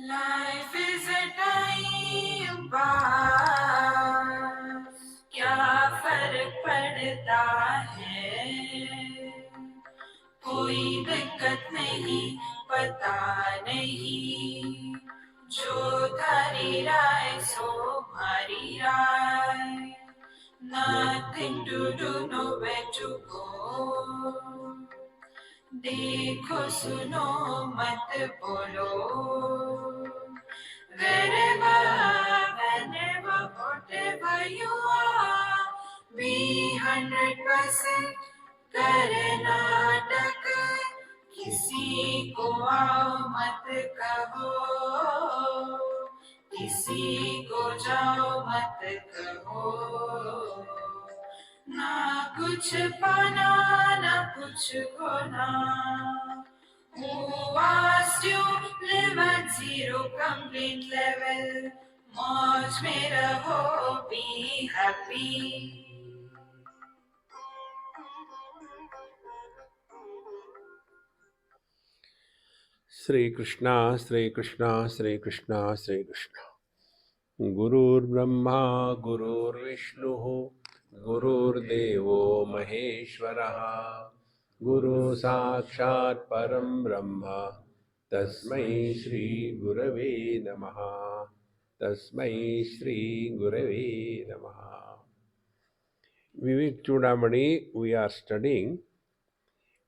Life is a time pass, क्या फर्क पड़ता है, कोई दिक्कत नहीं, पता नहीं, जो धारी राय सो हमारी राय, nothing to do, nowhere to go, देखो सुनो मत बोलो, wherever, whenever, whatever you are, be 100% Karnataka, किसी को आओ मत कहो, किसी को जाओ मत कहो, ना कुछ पाना ना कुछ खोना, who asked you live at zero complaint level, मौज में रहो, be happy. Shri Krishna, Shri Krishna, Shri Krishna, Shri Krishna. Gurur Brahma, Gurur Vishnu, Gurur Devo Maheshwaraha, Guru Sakshat Param Brahma, Tasmai Shri Gurave Namaha, Tasmai Shri Gurave Namaha. Vivek Chudamani, we are studying,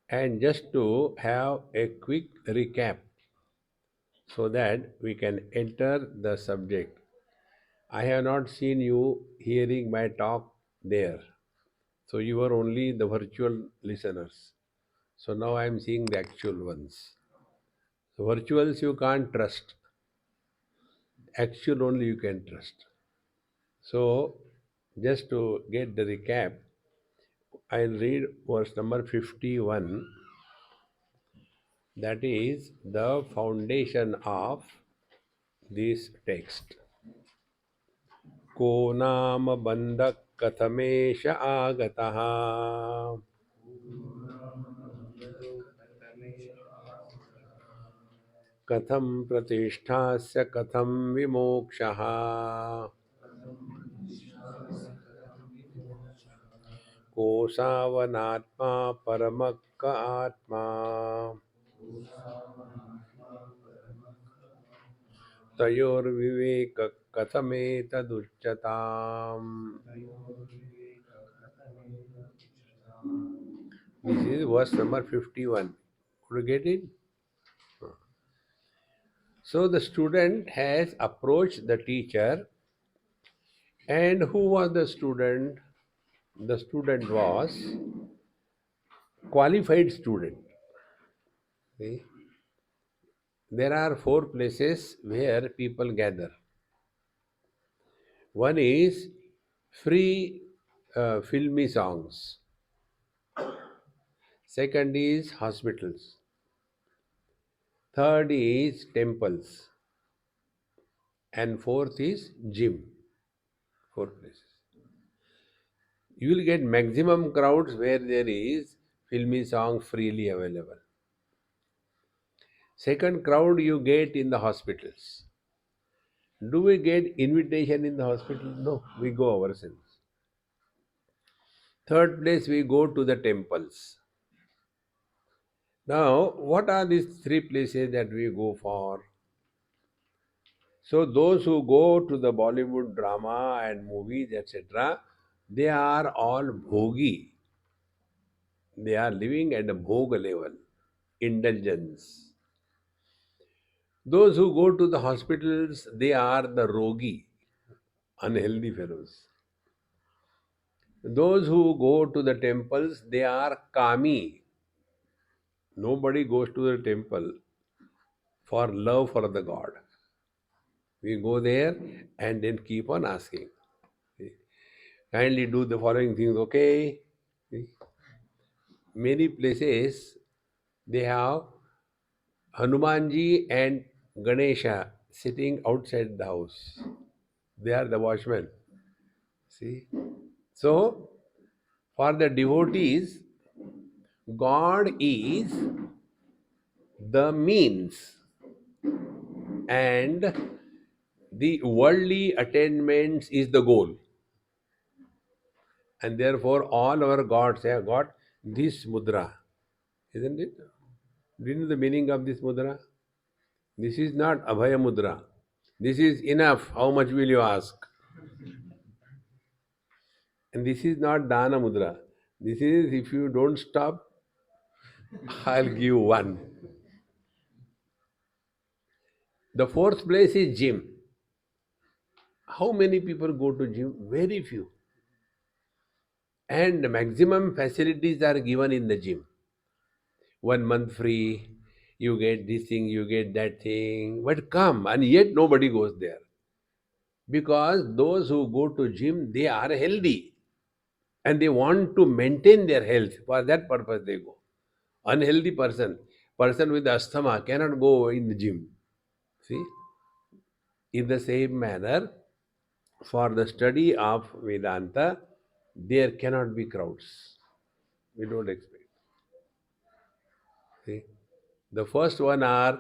and just to have a quick recap so that we can enter the subject. I have not seen you hearing my talk there. So you are only the virtual listeners. So now I am seeing the actual ones. So virtuals you can't trust. Actual only you can trust. So just to get the recap, I'll read verse number 51. That is the foundation of this text. को नाम बंधः कथमेष आगतः कथं प्रतिष्ठास्य कथं विमोक्षः कोशावनात्मा परमक्क आत्मा तयोर्विवेक कथमेतदुच्यताम्. This is verse number 51. Could you get it? So the student has approached the teacher, and who was the student? The student was qualified student. See? There are 4 places where people gather. One is free filmy songs. Second is hospitals. Third is temples. And fourth is gym. 4 places. You will get maximum crowds where there is filmy song freely available. Second crowd you get in the hospitals. Do we get invitation in the hospital? No, we go ourselves. Third place we go to the temples. Now, what are these 3 places that we go for? So, those who go to the Bollywood drama and movies, etc., they are all bhogi. They are living at a bhoga level, indulgence. Those who go to the hospitals, they are the rogi, unhealthy fellows. Those who go to the temples, they are kami. Nobody goes to the temple for love for the God. We go there and then keep on asking. Kindly do the following things, okay? Many places they have Hanumanji and Ganesha sitting outside the house. They are the watchmen. See? So, for the devotees, God is the means. and the worldly attainments is the goal. And therefore, all our gods have got this mudra, isn't it? Do you know the meaning of this mudra? This is not Abhaya mudra. This is enough. How much will you ask? And this is not Dana mudra. This is if you don't stop, I'll give one. The fourth place is gym. How many people go to gym? Very few. And maximum facilities are given in the gym. 1 month free, you get this thing, you get that thing. But come, and yet nobody goes there. Because those who go to gym, they are healthy and they want to maintain their health. For that purpose they go. Unhealthy person with asthma cannot go in the gym. See? In the same manner, for the study of Vedanta, there cannot be crowds. We don't expect. See? The first one are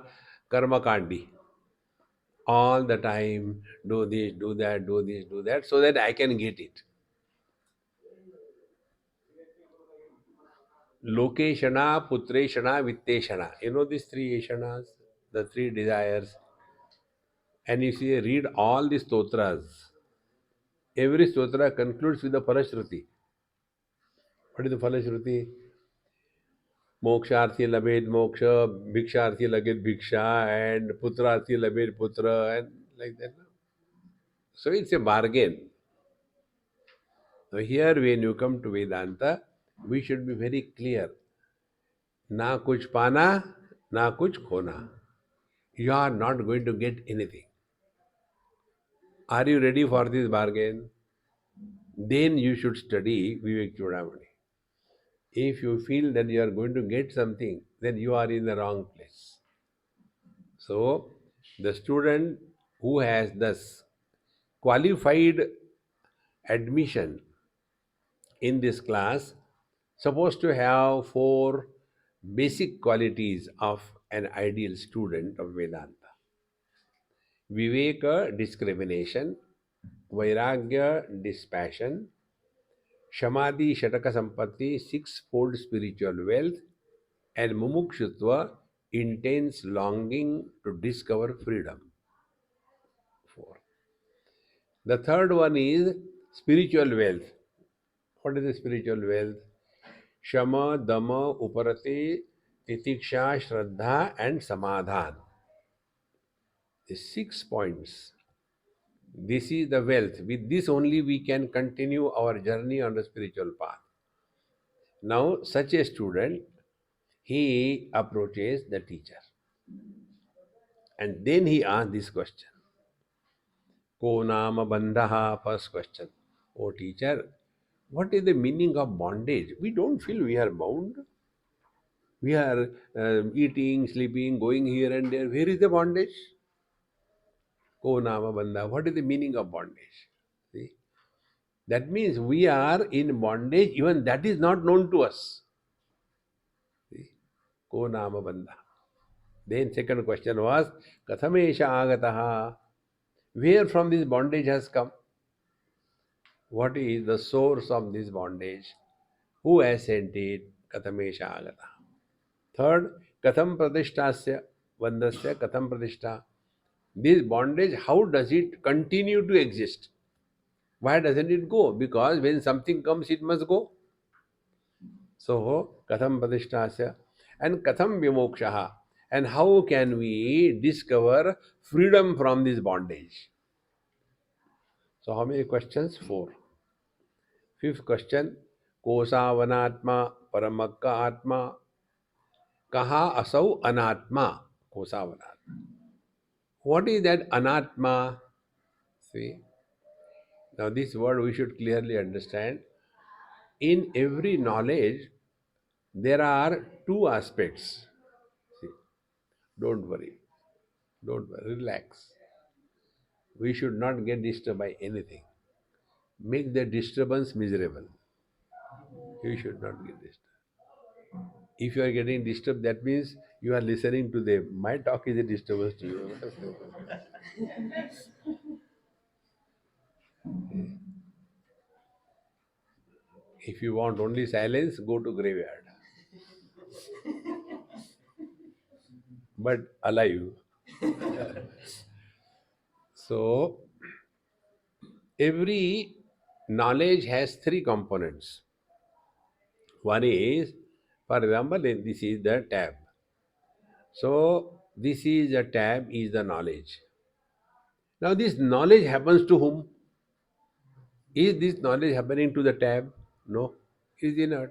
karma kandi. All the time, do this, do that, do this, do that, so that I can get it. Lokeshana, Putreshana, Vitteshana. You know these three Eshanas, the three desires. And if you read all the stotras, every stotra concludes with the Falashruti. What is the Falashruti? Moksharthi labed moksha, Bhiksharthi labed bhiksha, and Putrarthi labed putra, and like that. So it's a bargain. Now here when you come to Vedanta, we should be very clear. ना कुछ पाना ना कुछ खोना. You are not going to get anything. Are you ready for this bargain? Then you should study Vivek Chudamani. If you feel that you are going to get something, then you are in the wrong place. So, the student who has thus qualified admission in this class supposed to have four basic qualities of an ideal student of Vedanta. Viveka, discrimination; Vairagya, dispassion; Shamadhi, Shataka Sampatti, sixfold spiritual wealth; and Mumukshutva, intense longing to discover freedom. Four. The third one is spiritual wealth. What is the spiritual wealth? Shama, Dama, Uparati, Titiksha, Shraddha, and Samadhan. The 6 points. This is the wealth. With this only we can continue our journey on the spiritual path. Now, such a student, he approaches the teacher and then he asks this question. Ko nama bandhaha, first question. Oh teacher, what is the meaning of bondage? We don't feel we are bound. We are eating, sleeping, going here and there. Where is the bondage? Ko nama bandha. What is the meaning of bondage? See? That means we are in bondage, even that is not known to us. See? Ko nama bandha. Then second question was, Kathamesha agataha. Where from this bondage has come? What is the source of this bondage? Who has sent it? Kathamesha agataha. Third, Katham pratishtasya. Vandasya Katham pratishta. This bondage, how does it continue to exist? Why doesn't it go? Because when something comes, it must go. So, Katham pratishtasya. And Katham vimokshaha. And how can we discover freedom from this bondage? So, how many questions? Four. Fifth question, Kosavanatma Paramakka Atma. Kaha asau anatma? Kosavanatma. What is that anatma? See, now this word we should clearly understand. In every knowledge, there are two aspects. See, don't worry, relax. We should not get disturbed by anything. Make the disturbance miserable. You should not get disturbed. If you are getting disturbed, that means you are listening to them. My talk is a disturbance to you. If you want only silence, go to graveyard. But alive. So every knowledge has three components. One is, for example, this is the tab. So this is a tab is the knowledge. Now this knowledge happens to whom? Is this knowledge happening to the tab? No, it is not.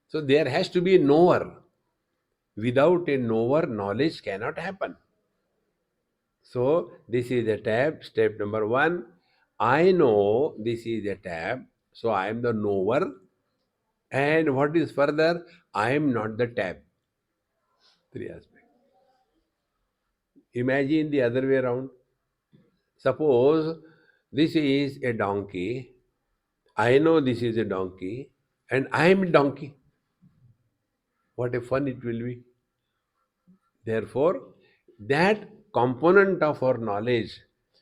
So there has to be a knower. Without a knower, knowledge cannot happen. So this is a tab. Step number one. I know this is a tab. So I am the knower. And what is further? I am not the tab. Three aspects. Imagine the other way around. Suppose this is a donkey. I know this is a donkey. And I am a donkey. What a fun it will be. Therefore, that component of our knowledge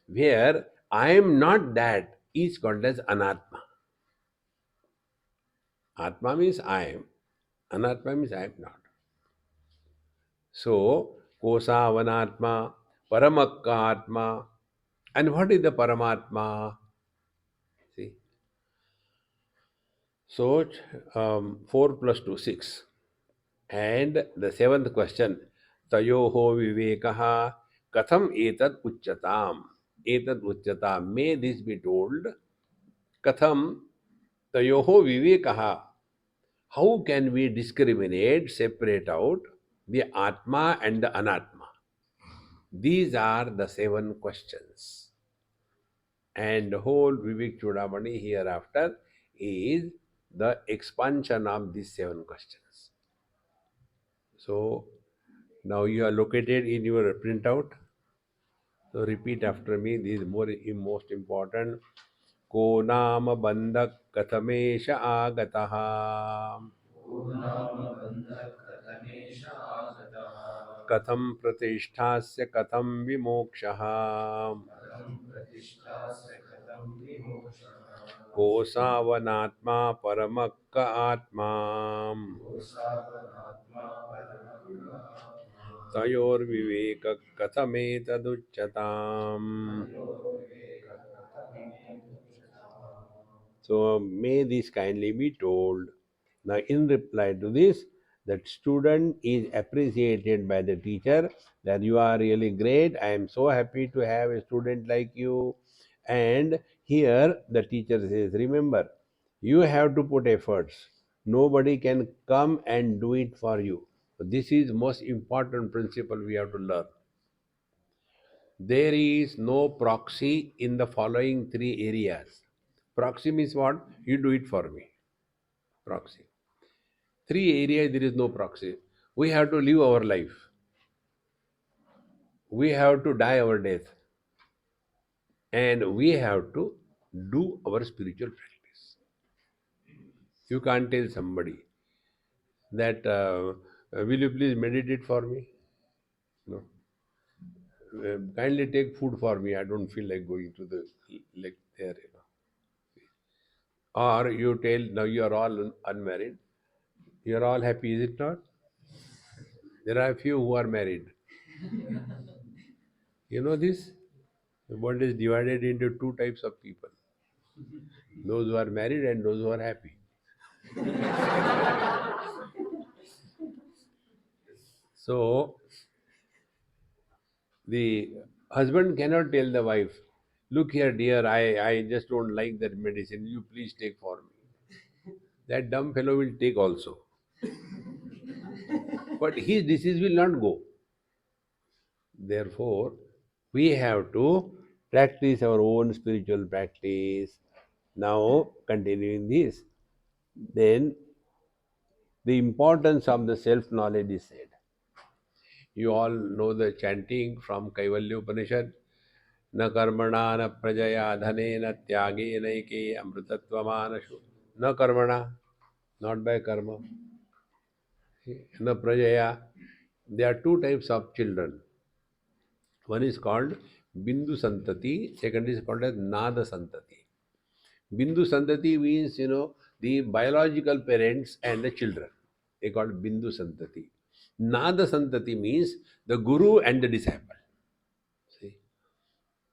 where I am not that is called as anatma. Atma means I am. Anatma means I am not. So, kosavanatma, paramakka atma. And what is the paramatma? See. So, 4 plus 2, 6. And the seventh question, tayoho vivekaha katham etad uchyatam. Etad uchyatam. May this be told. Katham tayoho vivekaha. How can we discriminate, separate out the Atma and the Anatma? These are the seven questions. And the whole Vivek Chudamani hereafter is the expansion of these seven questions. So now you are located in your printout. So repeat after me. This is most important. Ko nama bandhak kathamesha agataha. पूर्णामबन्धकथमेष आगतः कथं प्रतिष्ठास्य कथं विमोक्षः कथं प्रतिष्ठास्य कथं विमोक्षः कोऽसावनात्मा परमः क आत्मा कोऽसावनात्मा परमः तयोर्विवेकः कथमेतदुच्यताम्. तयोर्विवेकः कथमेतुच्यताम्. So may this kindly be told. Now, in reply to this, that student is appreciated by the teacher that you are really great. I am so happy to have a student like you. And here the teacher says, remember, you have to put efforts. Nobody can come and do it for you. So this is most important principle we have to learn. There is no proxy in the following three areas. Proxy means what? You do it for me. Proxy. Three areas there is no proxy. We have to live our life. We have to die our death. And we have to do our spiritual practice. You can't tell somebody that, will you please meditate for me? No. Kindly take food for me. I don't feel like going to the like there. Or you tell, now you are all unmarried. You are all happy, is it not? There are a few who are married. You know this? The world is divided into two types of people, those who are married and those who are happy. So, the husband cannot tell the wife, look here, dear, I just don't like that medicine, you please take for me. That dumb fellow will take also. But his disease will not go. Therefore, we have to practice our own spiritual practice. Now, continuing this, then the importance of the self knowledge is said. You all know the chanting from Kaivalya Upanishad. न कर्मणा न प्रजया धनेन त्यागेनैके अमृतत्वमानशु. न कर्मणा, not by karma. In the Prajaya, there are two types of children. One is called Bindu Santati, second is called as Nada Santati. Bindu Santati means, the biological parents and the children. They called Bindu Santati. Nada Santati means the guru and the disciple. See?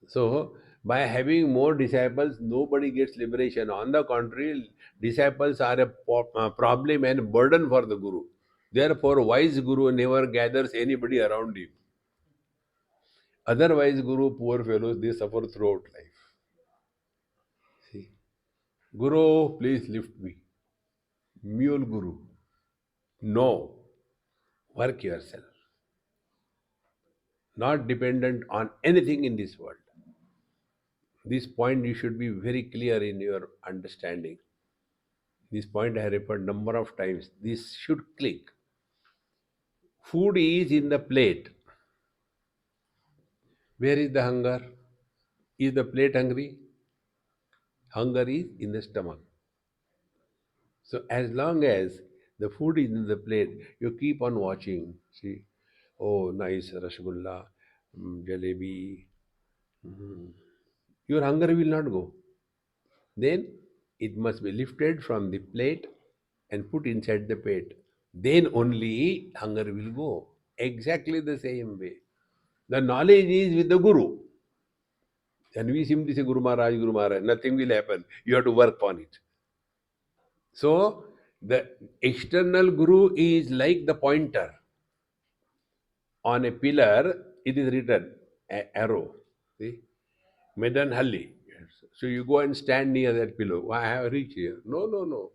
So, by having more disciples, nobody gets liberation. On the contrary, disciples are a problem and burden for the guru. Therefore, wise guru never gathers anybody around him. Otherwise, guru, poor fellows, they suffer throughout life. See, Guru, please lift me. Mule guru. No, work yourself. Not dependent on anything in this world. This point you should be very clear in your understanding. This point I have repeated number of times. This should click. Food is in the plate. Where is the hunger? Is the plate hungry? Hunger is in the stomach. So as long as the food is in the plate, you keep on watching. See, oh, nice rasgulla, jalebi. Mm. Your hunger will not go. Then it must be lifted from the plate and put inside the plate. Then only hunger will go. Exactly the same way. The knowledge is with the Guru. And we simply say Guru Maharaj, nothing will happen. You have to work on it. So the external Guru is like the pointer. On a pillar, it is written arrow. See? Medan Halli. So you go and stand near that pillow. I have reached here. No, no, no.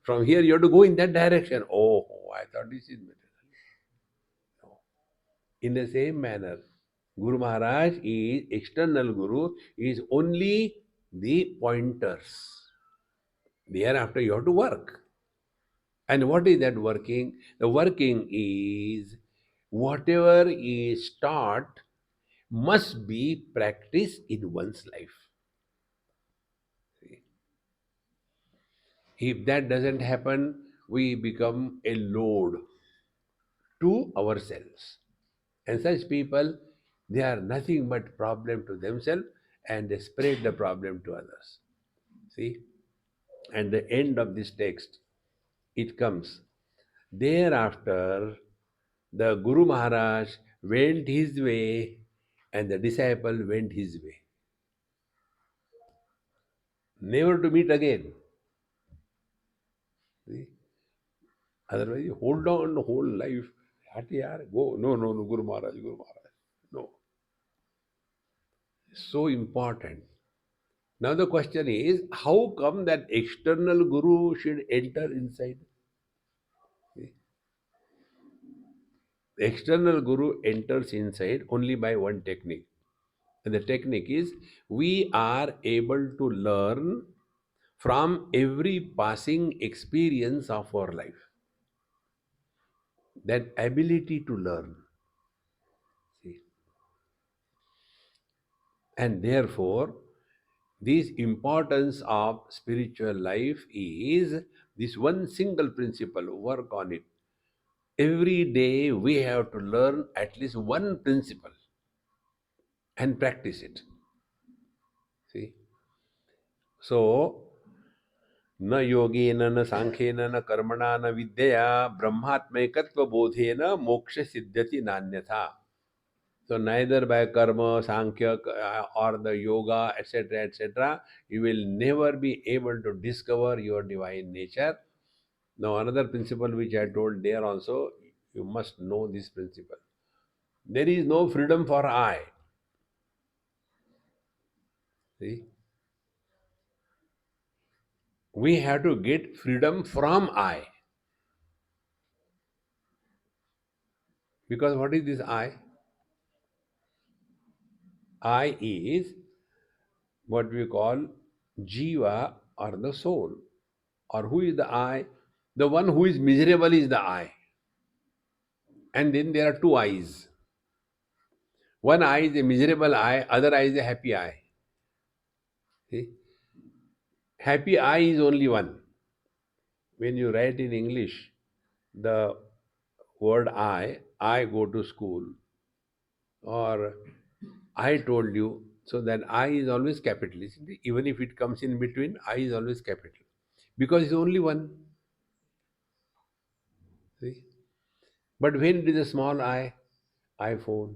From here you have to go in that direction. Oh, I thought this is Medan Halli. No. In the same manner, Guru Maharaj is external Guru, is only the pointers. Thereafter you have to work. And what is that working? The working is whatever is taught must be practiced in one's life. If that doesn't happen, we become a load to ourselves. And such people, they are nothing but problem to themselves and they spread the problem to others. See? And the end of this text, it comes. Thereafter, the Guru Maharaj went his way and the disciple went his way. Never to meet again. See? Otherwise, you hold on the whole life. Hati yaar, go. No, no, no, Guru Maharaj, Guru Maharaj. No. So important. Now the question is, how come that external Guru should enter inside? See? The external Guru enters inside only by one technique. And the technique is we are able to learn from every passing experience of our life. That ability to learn. See? And therefore, this importance of spiritual life is this one single principle, work on it. Every day we have to learn at least one principle and practice it. See? So, न योगेन न सांख्येन न कर्मणा न विद्यया ब्रह्मात्मैकत्व बोधेन मोक्ष सिद्ध्यति नान्यथा. So neither by karma, sankhya, or the yoga, etc., you will never be able to discover your divine nature. Now another principle which I told there also, you must know this principle. There is no freedom for I. See? We have to get freedom from I. Because what is this I? I is what we call Jiva or the soul. Or who is the I? The one who is miserable is the I. And then there are two eyes. One eye is a miserable eye, other eye is a happy eye. See? Happy eye is only one. When you write in English, the word I go to school, or I told you. So that I is always capital. Isn't it? Even if it comes in between, I is always capital. Because it's only one. See? But when it is a small iPhone,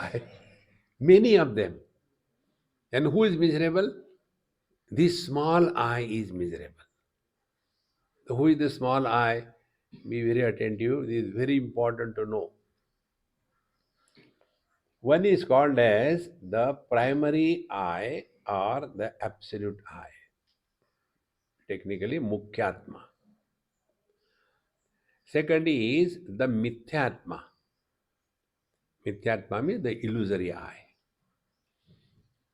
I, many of them. And who is miserable? This small I is miserable. Who is the small I? Be very attentive. This is very important to know. One is called as the primary I or the absolute I. Technically, Mukhyatma. Second is the Mithyatma. Mithyatma means the illusory I.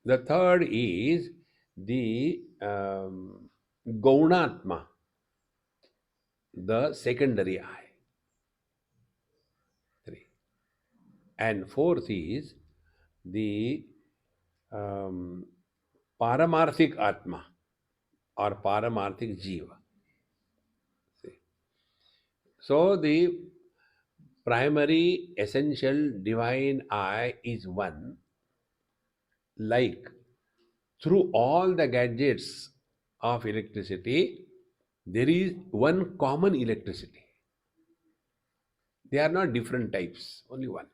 The third is the Gaunatma, the secondary I. Three. And fourth is the um, Paramarthik Atma or Paramarthik Jiva. See. So the primary essential divine I is one, like through all the gadgets of electricity, there is one common electricity. They are not different types, only one.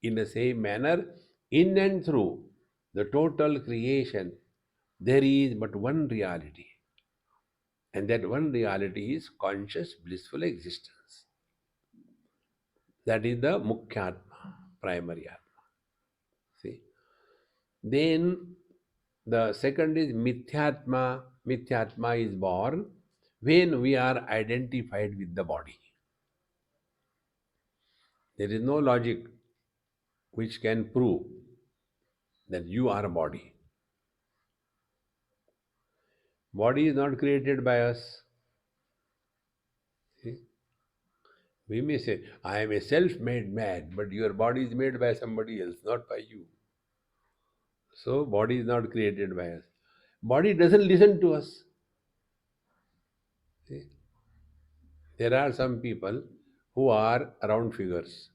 In the same manner, in and through the total creation, there is but one reality, and that one reality is conscious, blissful existence. That is the Mukhyatma, primary Atma. See? Then the second is Mithyatma. Mithyatma is born when we are identified with the body. There is no logic which can prove that you are a body. Body is not created by us. See? We may say, I am a self made man, but your body is made by somebody else, not by you. So, body is not created by us. Body doesn't listen to us. See? There are some people who are round figures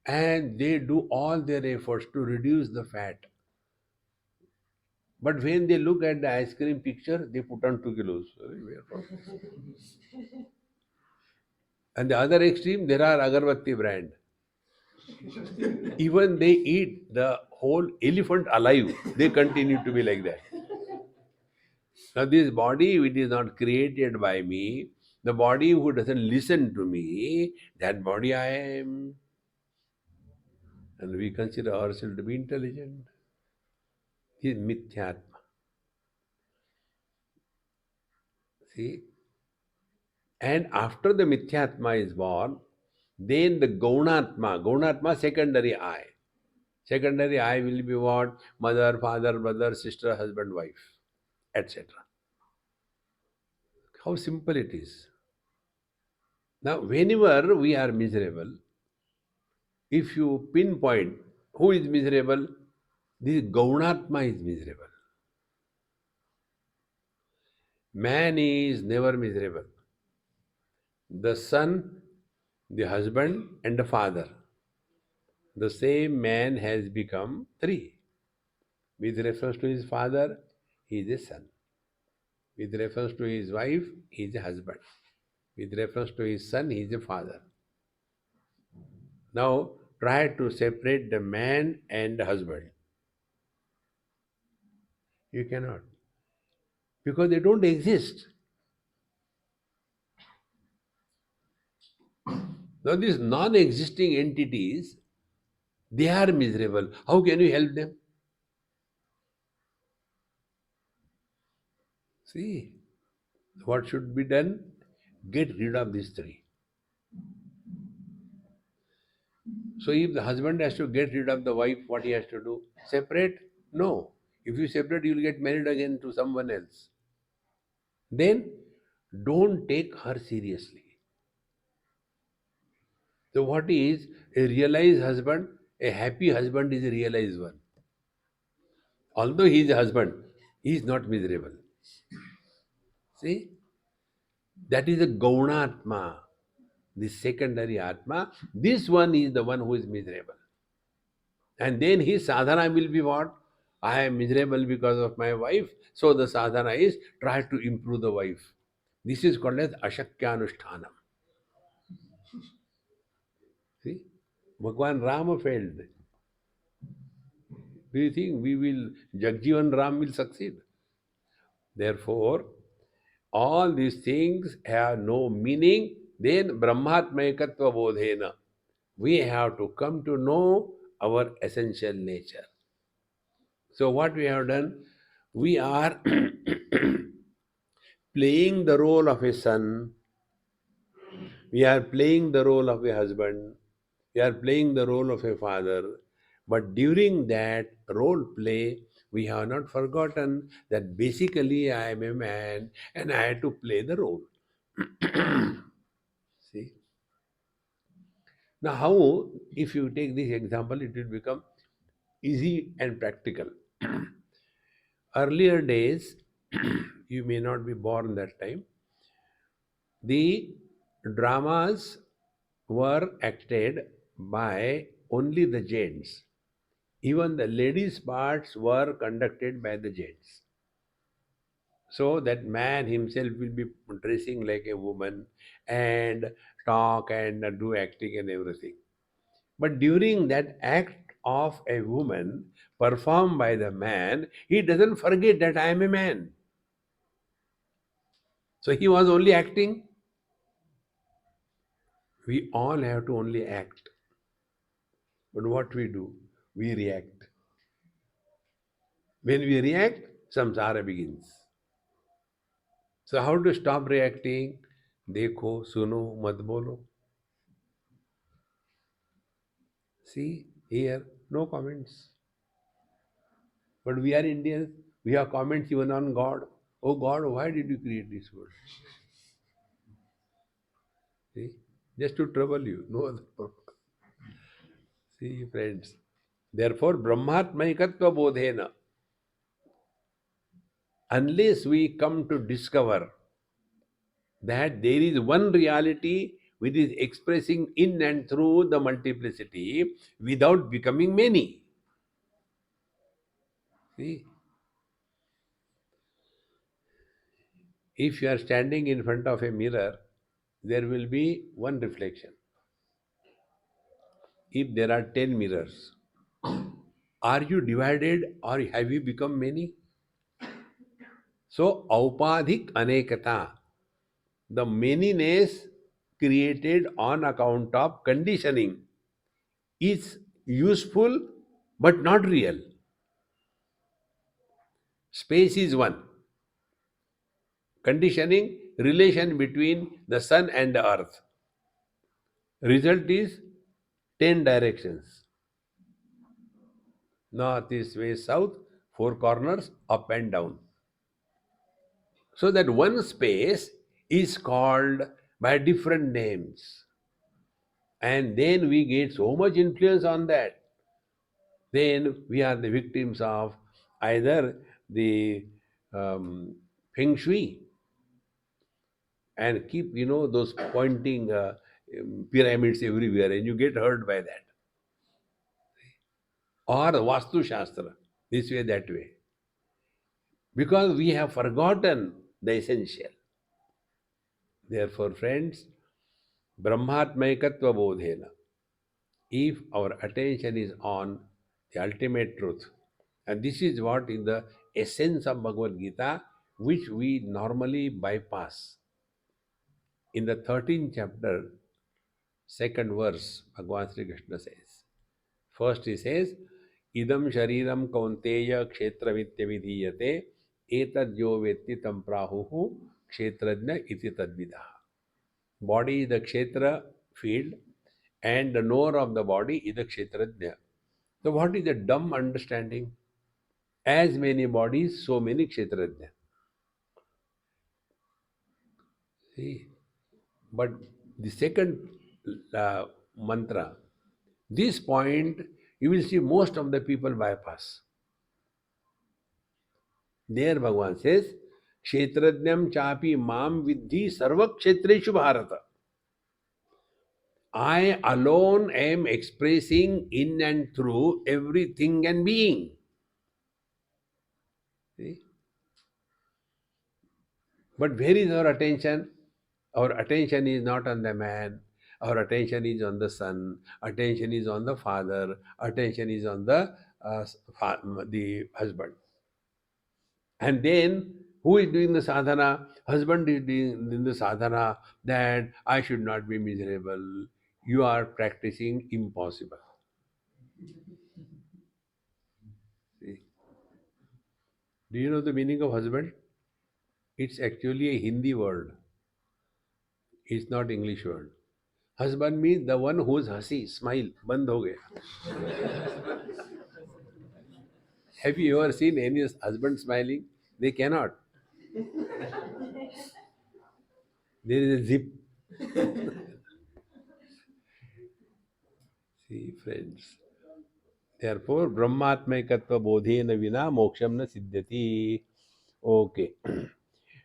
and they do all their efforts to reduce the fat. But when they look at the ice cream picture, they put on 2 kilos. And the other extreme, there are agarbatti brand. Even they eat the whole elephant alive, they continue to be like that. Now, this body, which is not created by me, the body who doesn't listen to me, that body I am. And we consider ourselves to be intelligent. This is mithyatma. See? And after the mithyatma is born, then the gaunatma, secondary I. Secondary I will be what? Mother, father, brother, sister, husband, wife, etc. How simple it is. Now, whenever we are miserable, if you pinpoint who is miserable, this Gaunatma is miserable. Man is never miserable. The son, the husband, and the father. The same man has become three. With reference to his father, he is a son. With reference to his wife, he is a husband. With reference to his son, he is a father. Now, try to separate the man and the husband. You cannot. Because they don't exist. Now, these non existing entities, they are miserable. How can you help them? See, what should be done? Get rid of these three. So, if the husband has to get rid of the wife, what he has to do? Separate? No. If you separate, you will get married again to someone else. Then, don't take her seriously. So, what is a realized husband? A happy husband is a realized one. Although he is a husband, he is not miserable. See? That is a Gaunatma, the secondary Atma. This one is the one who is miserable. And then his sadhana will be what? I am miserable because of my wife. So the sadhana is try to improve the wife. This is called as Ashakyanushthanam. See? Bhagwan Rama failed. Do you think we will, Jagjivan Ram will succeed? Therefore, all these things have no meaning. Then Brahmatmayakatva bodhena. We have to come to know our essential nature. So what we have done, we are playing the role of a son, we are playing the role of a husband, we are playing the role of a father. But during that role play, we have not forgotten that basically I am a man and I had to play the role. See? Now, how, if you take this example, it will become easy and practical. Earlier days, you may not be born that time, the dramas were acted by only the gents. Even the ladies' parts were conducted by the gents. So that man himself will be dressing like a woman and talk and do acting and everything. But during that act of a woman performed by the man, he doesn't forget that I am a man. So he was only acting. We all have to only act. But what we do? We react. When we react, samsara begins. So how to stop reacting? Dekho, suno, mat bolo. See, here, no comments. But we are Indians, we have comments even on God. Oh God, why did you create this world? See? Just to trouble you, no other purpose. See, friends. Therefore, Brahmatmaikatva bodhena, unless we come to discover that there is one reality which is expressing in and through the multiplicity without becoming many. See, if you are standing in front of a mirror, there will be one reflection. If there are 10 mirrors, are you divided or have you become many? So, aupadhik anekata, the manyness created on account of conditioning, is useful but not real. Space is one. Conditioning, relation between the sun and the earth. Result is 10 directions. North, east, west, south, four corners, up and down. So that one space is called by different names. And then we get so much influence on that. Then we are the victims of either the feng shui and keep, those pointing pyramids everywhere and you get hurt by that. Or Vastu Shastra, this way, that way. Because we have forgotten the essential. Therefore, friends, Brahmatmaikatva bodhena, if our attention is on the ultimate truth, and this is what in the essence of Bhagavad Gita, which we normally bypass. In the 13th chapter, second verse, Bhagavan Sri Krishna says, first he says, idam shariram kaunteya kshetramitya vidhiyate etadyo vetti tam prahuhu kshetrajna iti tadvidah. Body is the kshetra field and the knower of the body is the kshetrajna. So what is the dumb understanding? As many bodies, so many kshetrajna. See? But the second mantra, this point, you will see most of the people bypass. There Bhagavan says, Kshetrajnam chapi mam vidhi sarva kshetreshu bharata. I alone am expressing in and through everything and being. See? But where is our attention? Our attention is not on the man. Our attention is on the son. Attention is on the father. Attention is on the husband. And then who is doing the sadhana? Husband is doing the sadhana that I should not be miserable. You are practicing impossible. See? Do you know the meaning of husband? It's actually a Hindi word. It's not English word. Husband means the one whose hasi, smile, band ho gaya. Have you ever seen any husband smiling? They cannot. There is a zip. See, friends. Therefore, Brahmatmaikatva bodhena vina moksham na siddhati. Okay.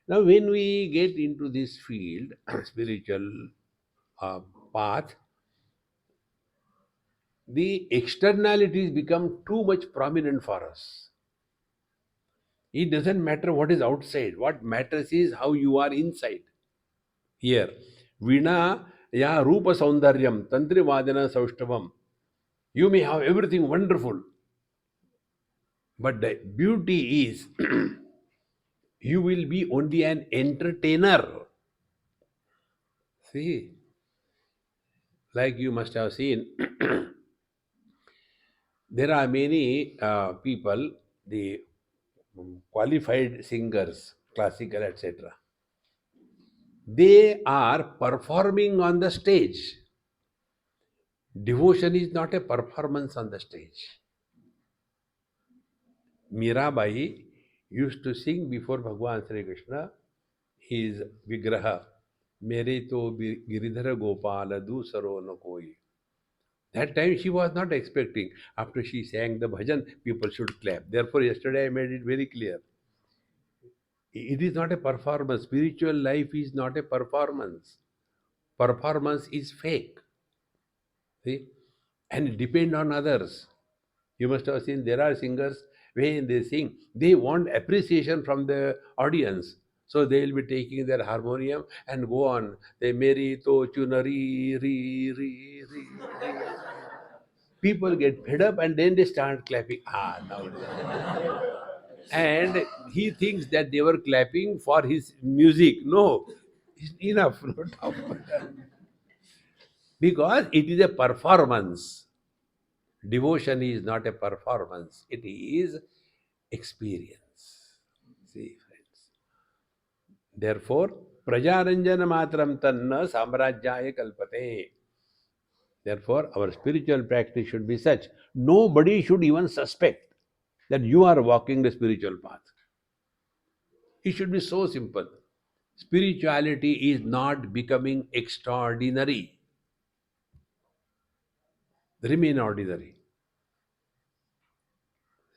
Now, when we get into this field, spiritual uh, path, the externalities become too much prominent for us. It doesn't matter what is outside. What matters is how you are inside. Here, Vina ya Rupa Saundaryam, Tantri Vadana Saushtavam. You may have everything wonderful, but the beauty is you will be only an entertainer. See, like you must have seen, there are many people, the qualified singers, classical, etc. They are performing on the stage. Devotion is not a performance on the stage. Mirabai used to sing before Bhagwan Sri Krishna his Vigraha, Mere to Giridhara Gopala Dusaro no koi. That time she was not expecting. After she sang the bhajan, people should clap. Therefore, yesterday I made it very clear. It is not a performance. Spiritual life is not a performance. Performance is fake. See? And it depends on others. You must have seen there are singers when they sing, they want appreciation from the audience. So they will be taking their harmonium and go on. They meri to chunari ri ri ri ri. People get fed up and then they start clapping. Ah, now it is. And he thinks that they were clapping for his music. No, it's enough. Not because it is a performance. Devotion is not a performance, it is experience. See, friends. Therefore, Prajaranjana matram tanna samrajyaya kalpate. Therefore, our spiritual practice should be such. Nobody should even suspect that you are walking the spiritual path. It should be so simple. Spirituality is not becoming extraordinary. Remain ordinary.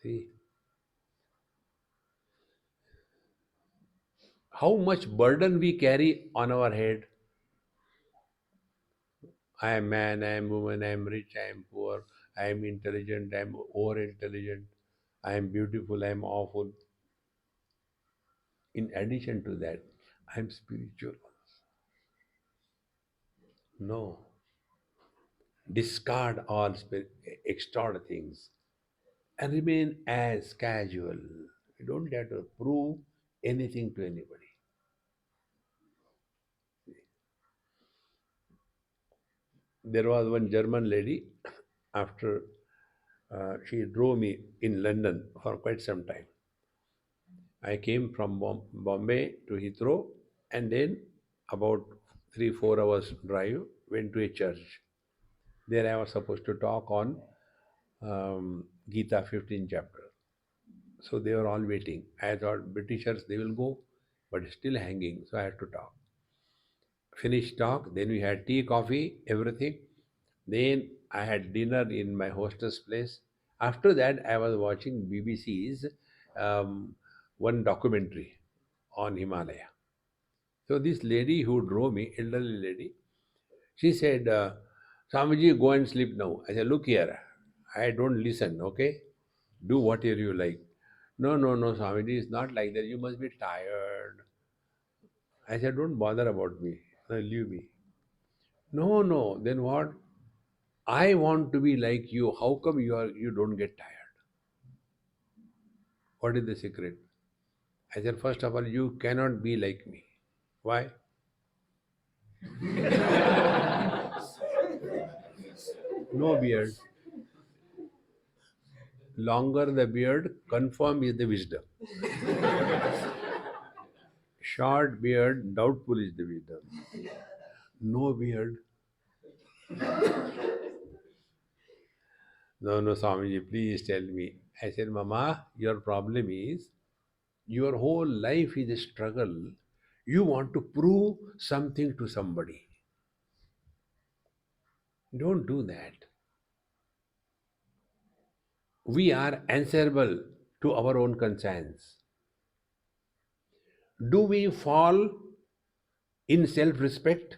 See, how much burden we carry on our head. I am man, I am woman, I am rich, I am poor, I am intelligent, I am over intelligent, I am beautiful, I am awful. In addition to that, I am spiritual. No. Discard all extra things and remain as casual. You don't have to prove anything to anybody. There was one German lady, after she drove me in London for quite some time. I came from Bombay to Heathrow and then about 3-4 hours drive went to a church. There I was supposed to talk on Gita 15th chapter. So they were all waiting. I thought Britishers they will go, but still hanging. So I had to talk. Finished talk. Then we had tea, coffee, everything. Then I had dinner in my hostess place. After that, I was watching BBC's one documentary. on Himalaya. So this lady who drove me, elderly lady, she said, Swamiji, go and sleep now. I said, look here, I don't listen, okay? Do whatever you like. No, no, no, Swamiji, it's not like that. You must be tired. I said, don't bother about me. No, leave me. No, no. Then what? I want to be like you. How come you don't get tired? What is the secret? I said, first of all, you cannot be like me. Why? No beard. Longer the beard, confirm is the wisdom. Short beard, doubtful is the wisdom. No beard. No, no, Swamiji, please tell me. I said, Mama, your problem is your whole life is a struggle. You want to prove something to somebody. Don't do that. We are answerable to our own conscience. Do we fall in self respect?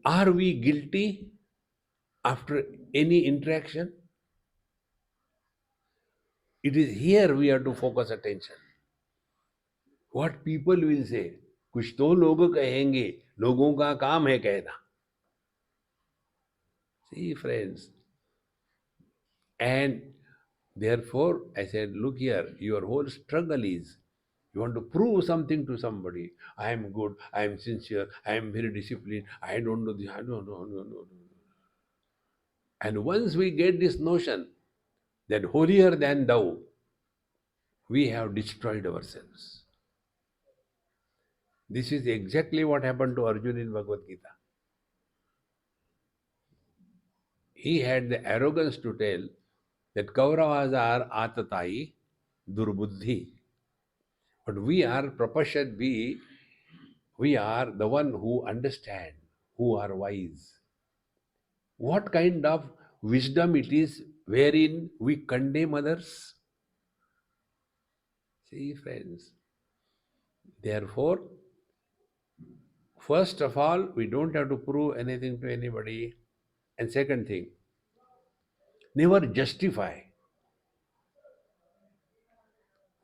Are we guilty after any interaction? It is here we have to focus attention. What people will say, कुछ तो लोग कहेंगे, लोगों का काम है कहना. See, friends, and therefore I said, look here, your whole struggle is you want to prove something to somebody. I am good, I am sincere, I am very disciplined, I don't do this, I no, no, no, no, no. And once we get this notion that holier than thou, we have destroyed ourselves. This is exactly what happened to Arjuna in Bhagavad Gita. He had the arrogance to tell that Kauravas are atatai, durbuddhi. But we are prapashad, we are the one who understand, who are wise. What kind of wisdom it is wherein we condemn others? See, friends. Therefore, first of all, we don't have to prove anything to anybody. And second thing, never justify.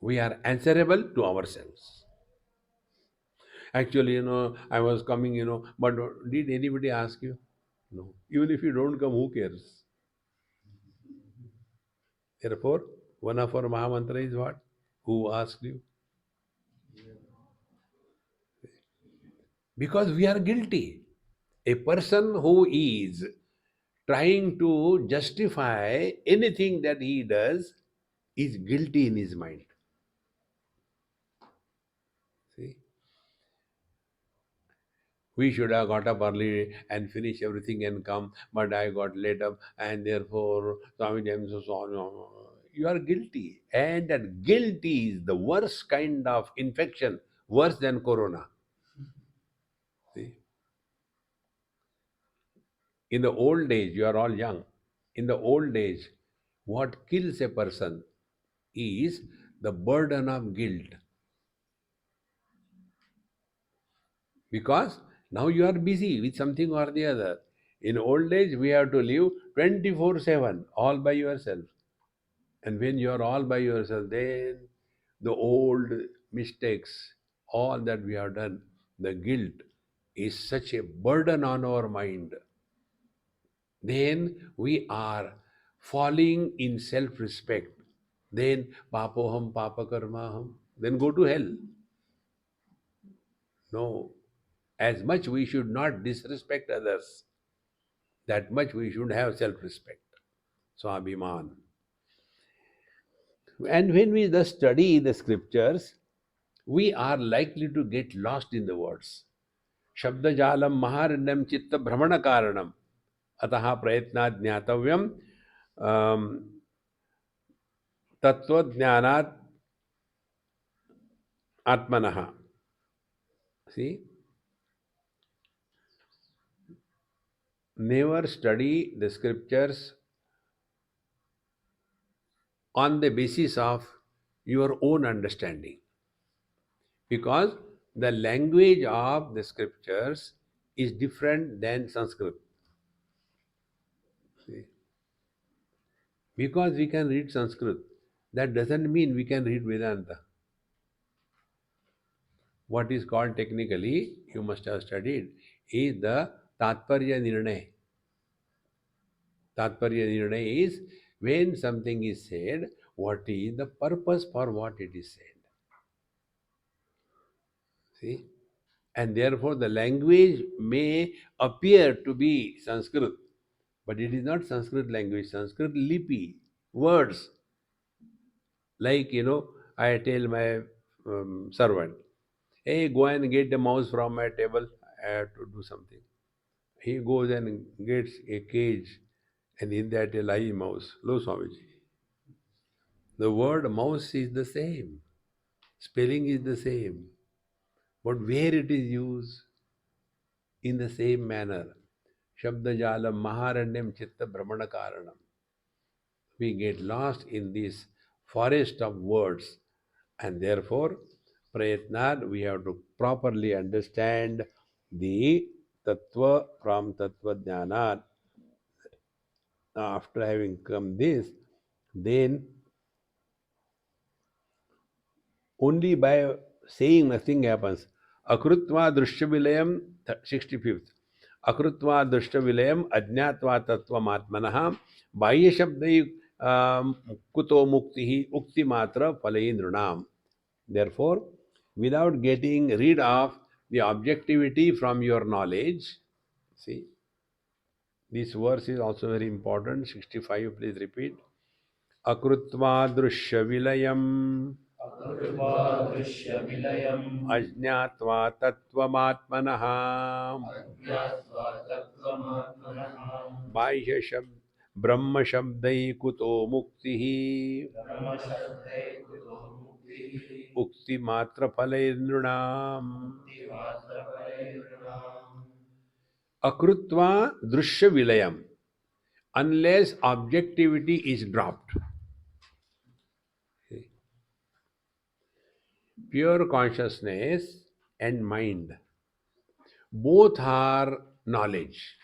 We are answerable to ourselves. Actually, I was coming, but did anybody ask you? No. Even if you don't come, who cares? Therefore, one of our Mahamantra is what? Who asked you? Because we are guilty. A person who is trying to justify anything that he does is guilty in his mind. See? We should have got up early and finished everything and come, but I got late up and therefore, Swami, I'm so sorry. You are guilty. And that guilty is the worst kind of infection, worse than corona. See? In the old days, you are all young. In the old days, what kills a person is the burden of guilt. Because now you are busy with something or the other. In old age, we have to live 24/7, all by yourself. And when you are all by yourself, then the old mistakes, all that we have done, the guilt is such a burden on our mind. Then we are falling in self respect. Then papoham papakarmaham. Then go to hell. No. As much we should not disrespect others, that much we should have self respect. Swabhiman. And when we thus study the scriptures, we are likely to get lost in the words. Shabdajalam maharanyam chitta brahmana karanam. Ataha prayatnat jnatavyam tattva jnanat atmanaha. See, never study the scriptures on the basis of your own understanding, because the language of the scriptures is different than Sanskrit. See? Because we can read Sanskrit, that doesn't mean we can read Vedanta. What is called technically, you must have studied, is the Tatparya Nirnay. Tatparya Nirnay is when something is said, what is the purpose for what it is said. See? And therefore, the language may appear to be Sanskrit, but it is not Sanskrit language, Sanskrit lipi, words. Like, I tell my servant, hey, go and get a mouse from my table, I have to do something. He goes and gets a cage, and in that a live mouse. Lo, Swamiji. The word mouse is the same, spelling is the same, but where it is used in the same manner. Shabdajalam Maharanyam Chitta Brahmana Karanam. We get lost in this forest of words, and therefore, Prayatna, we have to properly understand the Tattva from Tattva Jnana. After having come this, then only by saying nothing happens. Akrutva drishyavilayam, 65th. Akrutva drishyavilayam ajnatva tattvam atmanah bahya shabdai kuto mukti ukti matra palaindranam. Therefore, without getting rid of the objectivity from your knowledge, see, this verse is also very important. 65, please repeat. अकृत्वा दृश्यविलयम् अकृत्वा दृश्यविलयम् अज्ञात्वा तत्त्वमात्मनः अज्ञात्वा तत्त्वमात्मनः बाह्यशब्द ब्रह्मशब्दैकुतो मुक्तिः ब्रह्मशब्दे कुतो मुक्तिः उक्तिमात्रफलैर्नृणाम् मुक्तिमात्रफलैर्नृणाम् अकृत्वा दृश्यविलयम्, unless objectivity is dropped. Pure consciousness and mind, both are knowledge.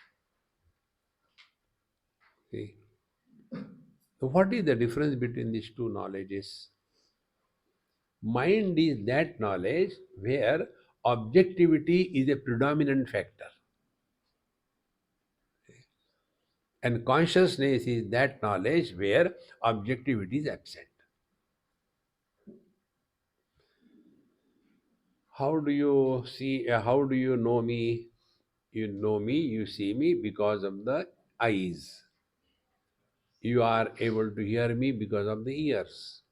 See? So what is the difference between these two knowledges? Mind is that knowledge where objectivity is a predominant factor, and consciousness is that knowledge where objectivity is absent. How do you see, how do you know me? You know me, you see me because of the eyes. You are able to hear me because of the ears.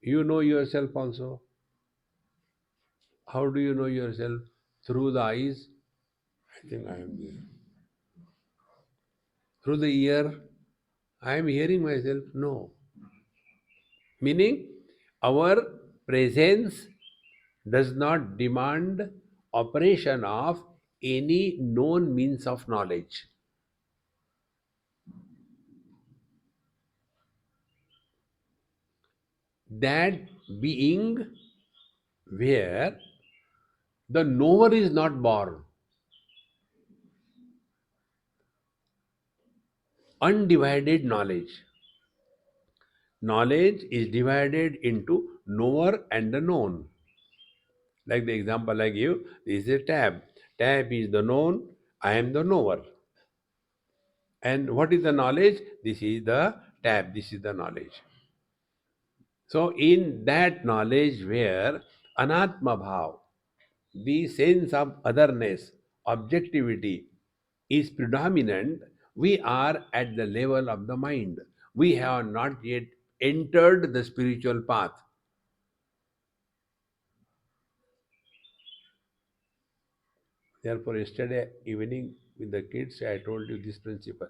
You know yourself also. How do you know yourself? Through the eyes. I think I am there. Through the ear, I am hearing myself. No. Meaning, our presence does not demand operation of any known means of knowledge. That being where the knower is not born. Undivided knowledge. Knowledge is divided into knower and the known. Like the example I give, this is a tab. Tab is the known, I am the knower. And what is the knowledge? This is the tab, this is the knowledge. So, in that knowledge where anatma bhav, the sense of otherness, objectivity is predominant, we are at the level of the mind. We have not yet entered the spiritual path. Therefore, yesterday evening with the kids, I told you this principle.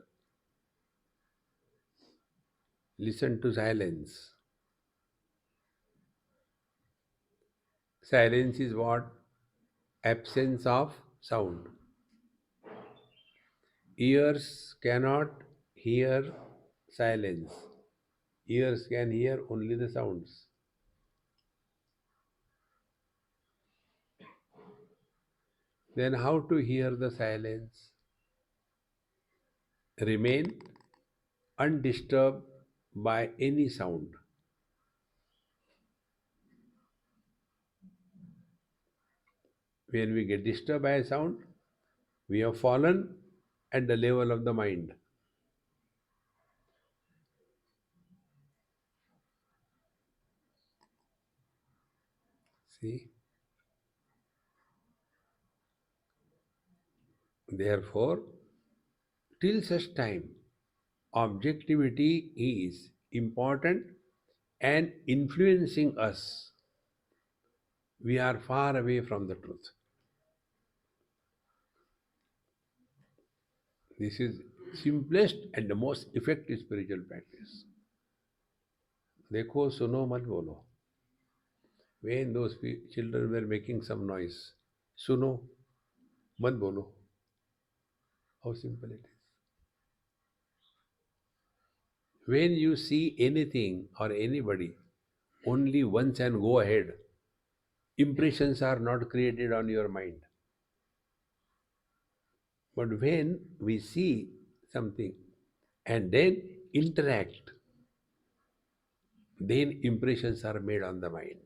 Listen to silence. Silence is what? Absence of sound. Ears cannot hear silence. Ears can hear only the sounds. Then how to hear the silence? Remain undisturbed by any sound. When we get disturbed by a sound, we have fallen at the level of the mind. See? Therefore, till such time, objectivity is important and influencing us, we are far away from the truth. This is simplest and the most effective spiritual practice. देखो सुनो मत बोलो. When those children were making some noise, suno, mat bolo. How simple it is. When you see anything or anybody only once and go ahead, impressions are not created on your mind. But when we see something and then interact, then impressions are made on the mind.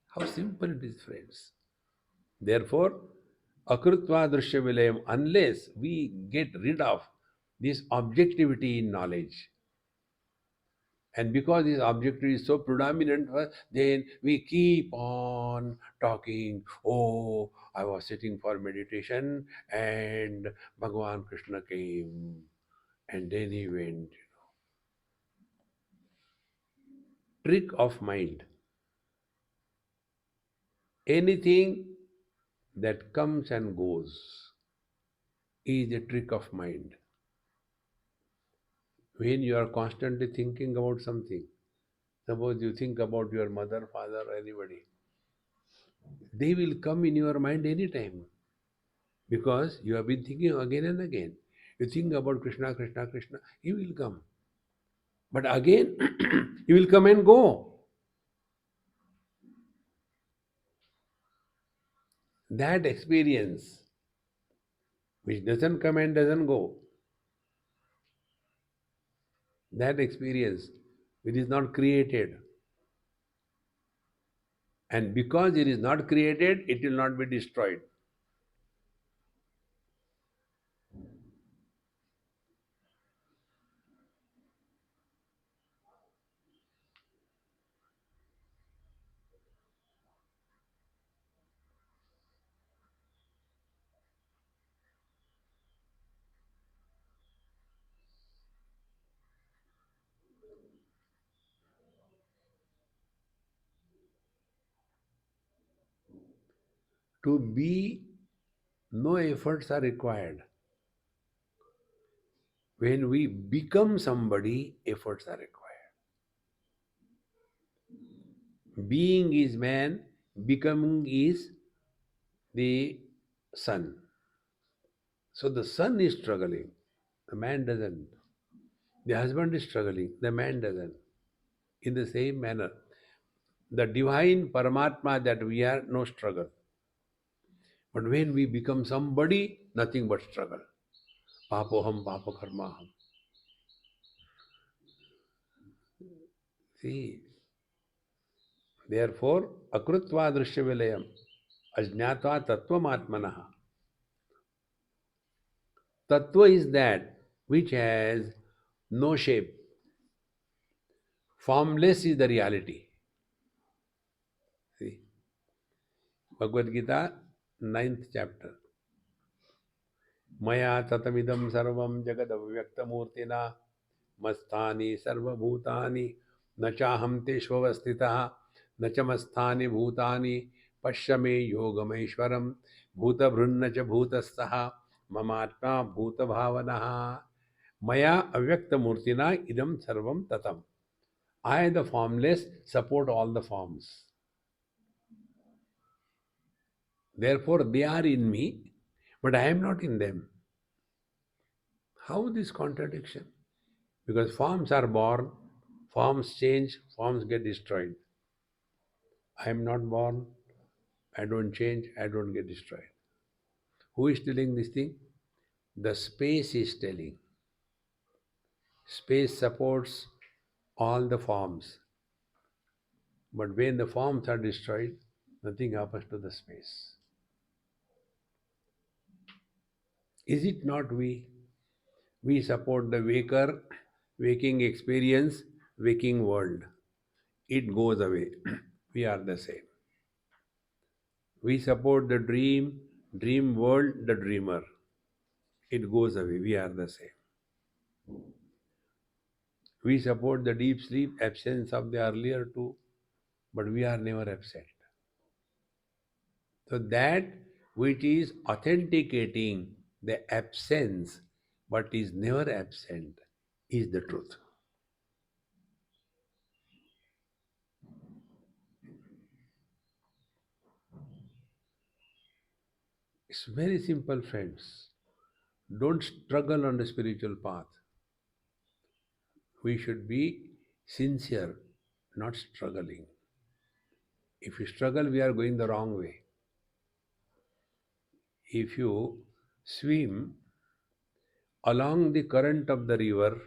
How simple it is, friends. Therefore, akrutva drishya vilayam, unless we get rid of this objectivity in knowledge, and because this objectivity is so predominant, then we keep on talking. Oh, I was sitting for meditation and Bhagavan Krishna came and then he went. Trick of mind. Anything that comes and goes is a trick of mind. When you are constantly thinking about something, suppose you think about your mother, father, anybody, they will come in your mind anytime because you have been thinking again and again. You think about Krishna, Krishna, Krishna, he will come. But again, he will come and go. That experience, which doesn't come and doesn't go, that experience, which is not created, and because it is not created, it will not be destroyed. To be, no efforts are required. When we become somebody, efforts are required. Being is man, becoming is the son. So the son is struggling, the man doesn't. The husband is struggling, the man doesn't. In the same manner, the divine Paramatma that we are, no struggle. But when we become somebody, nothing but struggle. Papoham, papakarmaham. See, therefore, akrutva drishya vilayam, ajnatva tattvamatmanaha. Tattva is that which has no shape. Formless is the reality. See, Bhagavad Gita, ninth chapter. मया ततमिदं सर्वं जगदव्यक्तमूर्तिना मत्स्थानि सर्वभूतानि न चाहं तेष्वस्थितः न च मत्स्थानि भूतानि पश्य मे योगमैश्वरं भूतभृन्न च भूतस्थः ममात्मा भूतभावनः मया अव्यक्तमूर्तिना idam sarvam tatam. I, the formless, support all the forms. Therefore, they are in me, but I am not in them. How this contradiction? Because forms are born, forms change, forms get destroyed. I am not born, I don't change, I don't get destroyed. Who is telling this thing? The space is telling. Space supports all the forms. But when the forms are destroyed, nothing happens to the space. Is it not we? We support the waker, waking experience, waking world. It goes away. We are the same. We support the dream, dream world, the dreamer. It goes away. We are the same. We support the deep sleep, absence of the earlier two, but we are never absent. So that which is authenticating the absence but is never absent is the truth. It's very simple, friends. Don't struggle on the spiritual path. We should be sincere, not struggling. If you struggle, we are going the wrong way. If you swim along the current of the river,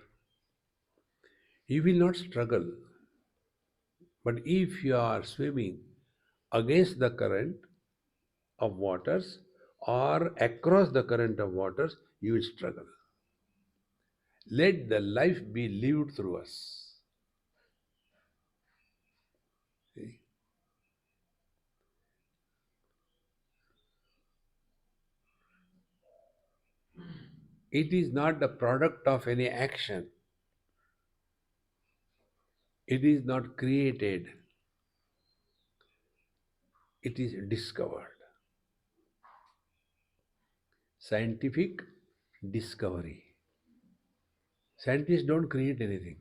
you will not struggle. But if you are swimming against the current of waters or across the current of waters, you will struggle. Let the life be lived through us. See? It is not the product of any action. It is not created. It is discovered. Scientific discovery. Scientists don't create anything.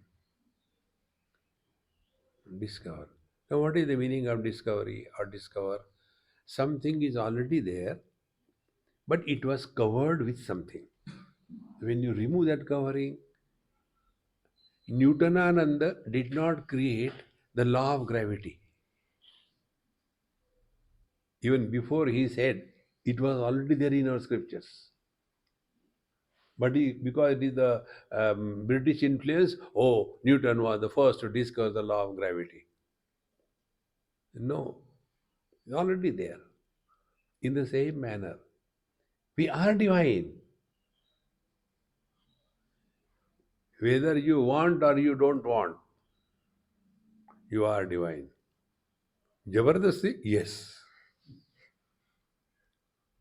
Discover. Now, what is the meaning of discovery or discover? Something is already there, but it was covered with something. When you remove that covering, Newtonananda did not create the law of gravity. Even before he said, it was already there in our scriptures. But because it is the British influence, oh, Newton was the first to discover the law of gravity. No, it's already there. In the same manner, we are divine. Whether you want or you don't want, you are divine. Jabardasti? Yes.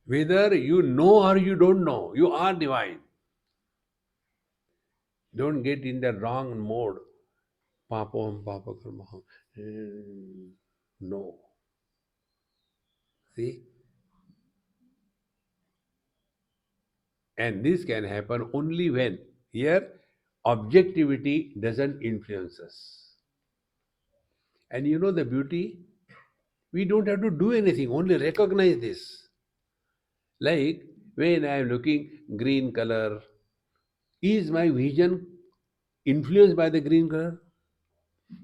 Whether you know or you don't know, you are divine. Don't get in the wrong mode. Papam, papa karma. No. See? And this can happen only when here objectivity doesn't influence us. And you know the beauty? We don't have to do anything, only recognize this. Like when I am looking green color, is my vision influenced by the green color?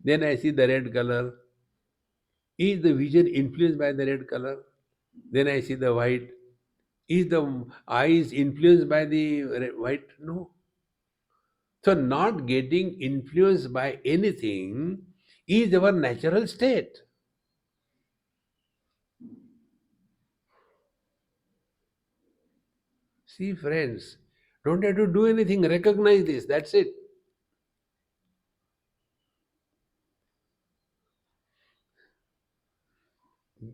Then I see the red color. Is the vision influenced by the red color? Then I see the white. Is the eyes influenced by the white? No. So, not getting influenced by anything is our natural state. See, friends, don't have to do anything, recognize this, that's it.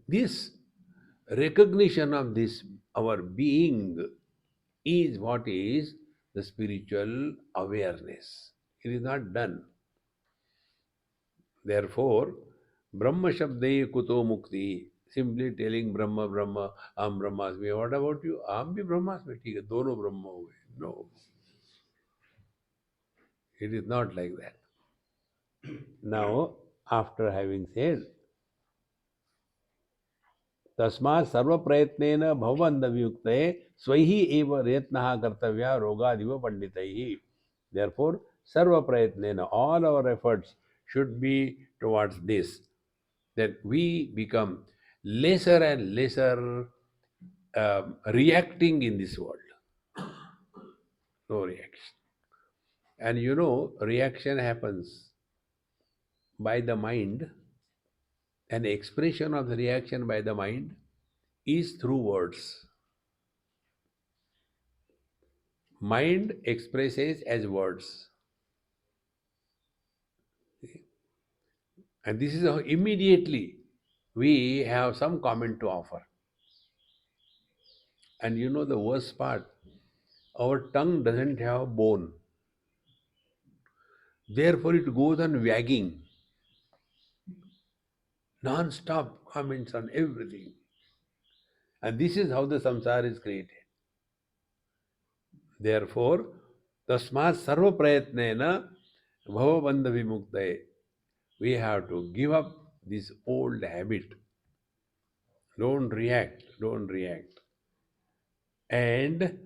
This recognition of this, our being, is what is the spiritual awareness. It is not done. Therefore, Brahma Shabde Kuto Mukti, simply telling Brahma, Brahma, Am Brahmasmi. What about you? Am bhi Brahmasmi. ठीक है, दोनों ब्रह्म हो गए. No, it is not like that. Now, after having said, तस्मात् सर्व प्रयत्नेन भवबन्धवियुक्ते स्वैहि एव प्रयत्नः कर्तव्यः रोगादिव पंडितैः. Therefore, Sarva prayatnena, all our efforts should be towards this, that we become lesser and lesser reacting in this world. No reaction. And reaction happens by the mind. An expression of the reaction by the mind is through words. Mind expresses as words. And this is how immediately we have some comment to offer. And the worst part, our tongue doesn't have bone. Therefore, it goes on wagging, non-stop comments on everything. And this is how the samsara is created. Therefore, tasmat sarva prayatnena bhavabandha vimuktaye. We have to give up this old habit. Don't react, don't react. And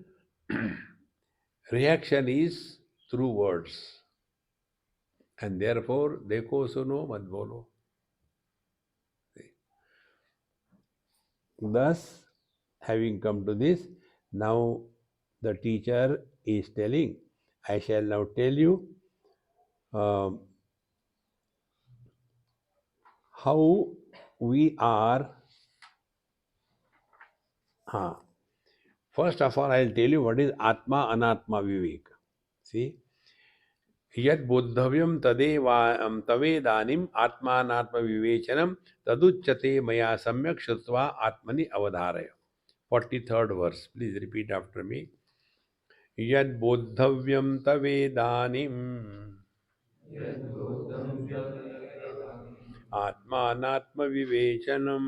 reaction is through words. And therefore, dekho suno mat bolo. Thus, having come to this, now the teacher is telling, I shall now tell you um, how we are. Uh, First of all, I'll tell you what is Atma Anatma Viveka. See, यद बोद्धव्यम तवेदानीम आत्मात्म विवेचनम तदुच्यते मया सम्यक श्रुत्वा आत्मनि अवधारय. 43rd verse, please repeat after me. यद बोद्धव्यम तवेदानीम आत्मात्म विवेचनम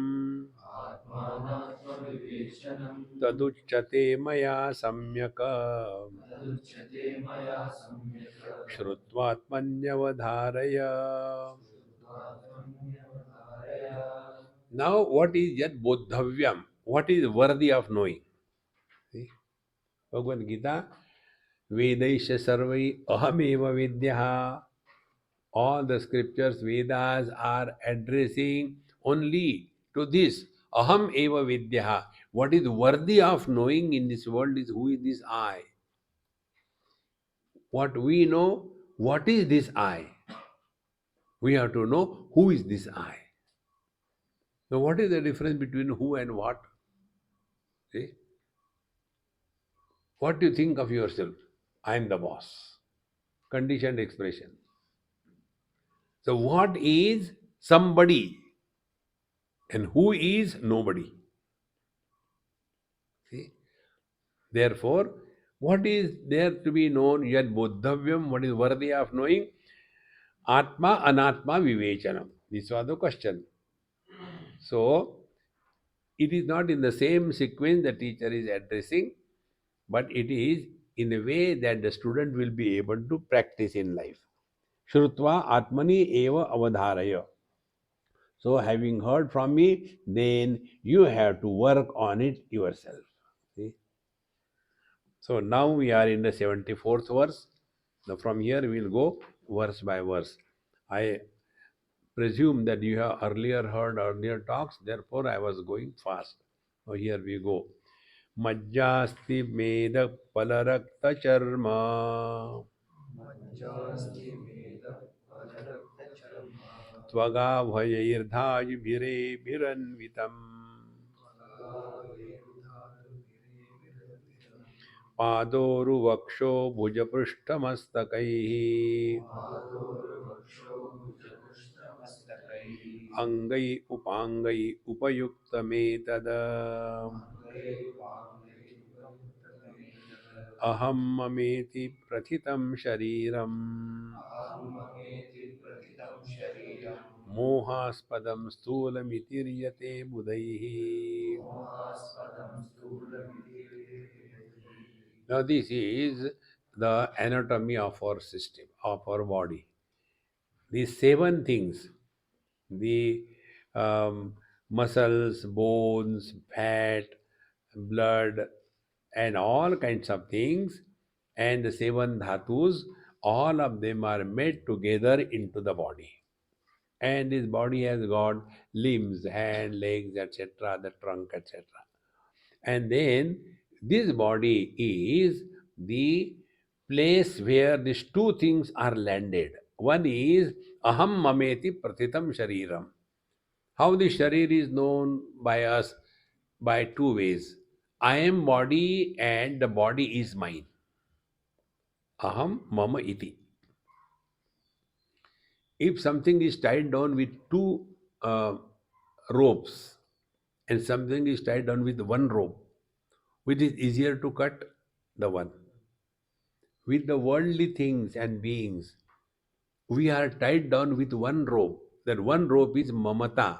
तदुच्यते मया सम्यक श्रुत्वात्मन्यवधारय. Now, what is yad bodhavyam? What is worthy of knowing? See? Bhagavad Gita, Vedaisha sarvai ahameva vidyaha. All the scriptures, Vedas are addressing only to this. Aham eva vidyaha. What is worthy of knowing in this world is who is this I. What we know, what is this I? We have to know who is this I. Now, what is the difference between who and what? See? What do you think of yourself? I am the boss. Conditioned expression. So, what is somebody and who is nobody? See? Therefore, what is there to be known? Yad bodhavyam, what is worthy of knowing? Atma anatma vivechanam. This was the question. So, it is not in the same sequence the teacher is addressing, but it is in a way that the student will be able to practice in life. Shrutva atmani eva avadharaya. So, having heard from me, then you have to work on it yourself. See? So, now we are in the 74th verse. Now, from here we will go verse by verse. I presume that you have earlier heard earlier talks, therefore, I was going fast. Now, here we go. मज्जास्ति मेद पलरक्त चर्मा त्वगाभयैर्धायुभिरेभिरन्वितम् पादोरुवक्षो भुजपृष्ठमस्तकैः अङ्गै उपाङ्गै उपयुक्तमेतद अहं ममेति प्रथितं शरीरम् मोहास्पदं स्थूलमितिर्यते बुधैः. Now this is the anatomy of our system, of our body. These 7 things, the muscles, bones, fat, blood, and all kinds of things, and the 7 dhatus, all of them are made together into the body. And this body has got limbs, hand, legs, etc., the trunk, etc. And then this body is the place where these two things are landed. One is aham mameti pratitam shariram. How the sharir is known by us? By two ways. I am body and the body is mine. Aham mama iti. If something is tied down with two uh, ropes and something is tied down with one rope, which is easier to cut? The one. With the worldly things and beings, we are tied down with one rope. That one rope is mamata.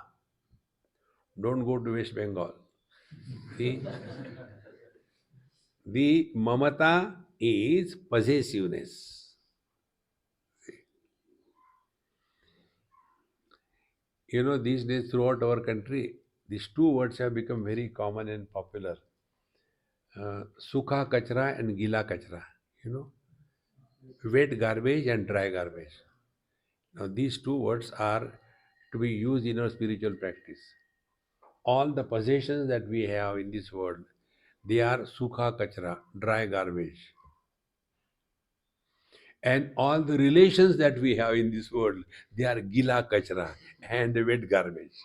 Don't go to West Bengal. See, the mamata is possessiveness. These days throughout our country, these two words have become very common and popular. Sukha kachra and gila kachra. You know, wet garbage and dry garbage. Now, these two words are to be used in our spiritual practice. All the possessions that we have in this world, they are sukha kachra, dry garbage. And all the relations that we have in this world, they are gila kachra and wet garbage.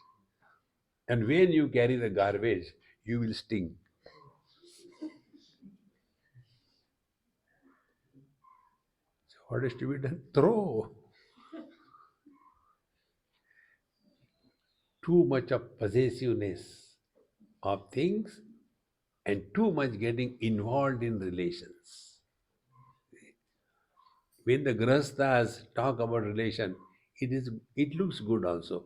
And when you carry the garbage, you will stink. So what is to be done? Throw. Too much of possessiveness of things and too much getting involved in relations. When the grahasthas talk about relation, it looks good also.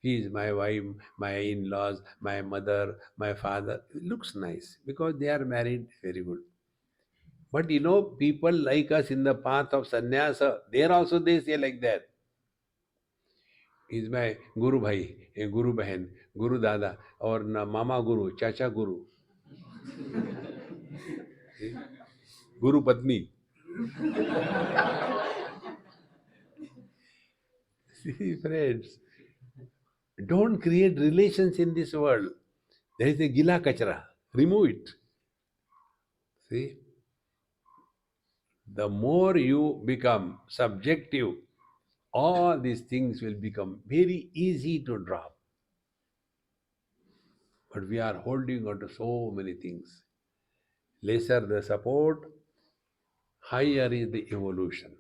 He is my wife, my in-laws, my mother, my father. It looks nice because they are married, very good. But people like us in the path of sannyasa, there also they say like that. He is my Guru Bhai, a Guru Bahan, Guru Dada, or Mama Guru, Chacha Guru, see? Guru Patni. See, friends, don't create relations in this world. There is a gila kachra. Remove it. See, the more you become subjective, all these things will become very easy to drop. But we are holding on to so many things. Lesser the support, higher is the evolution.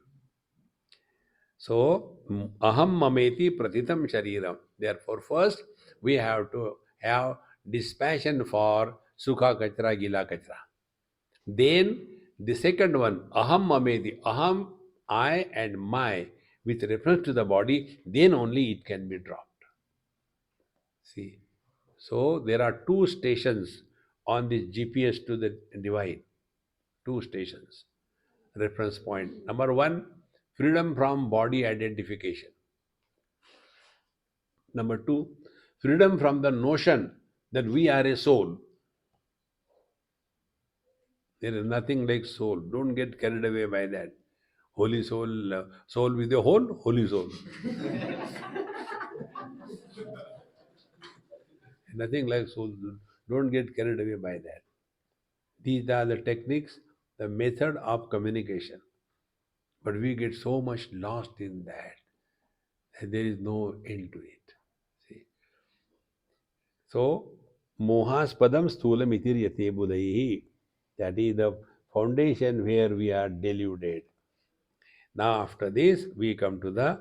So, aham mameti pratitam shariram. Therefore, first we have to have dispassion for sukha kachra, gila kachra. Then the second one, aham mameti, aham, I and my, with reference to the body, then only it can be dropped. See, so there are two stations on this GPS to the divine. Two stations. Reference point. Number one, freedom from body identification. Number two, freedom from the notion that we are a soul. There is nothing like soul. Don't get carried away by that. Holy soul, soul with a hole, holy soul. Nothing like soul. Don't get carried away by that. These are the techniques, the method of communication. But we get so much lost in that there is no end to it. See? So, mohaspadam sthulam itiryate budaihi. That is the foundation where we are deluded. Now, after this, we come to the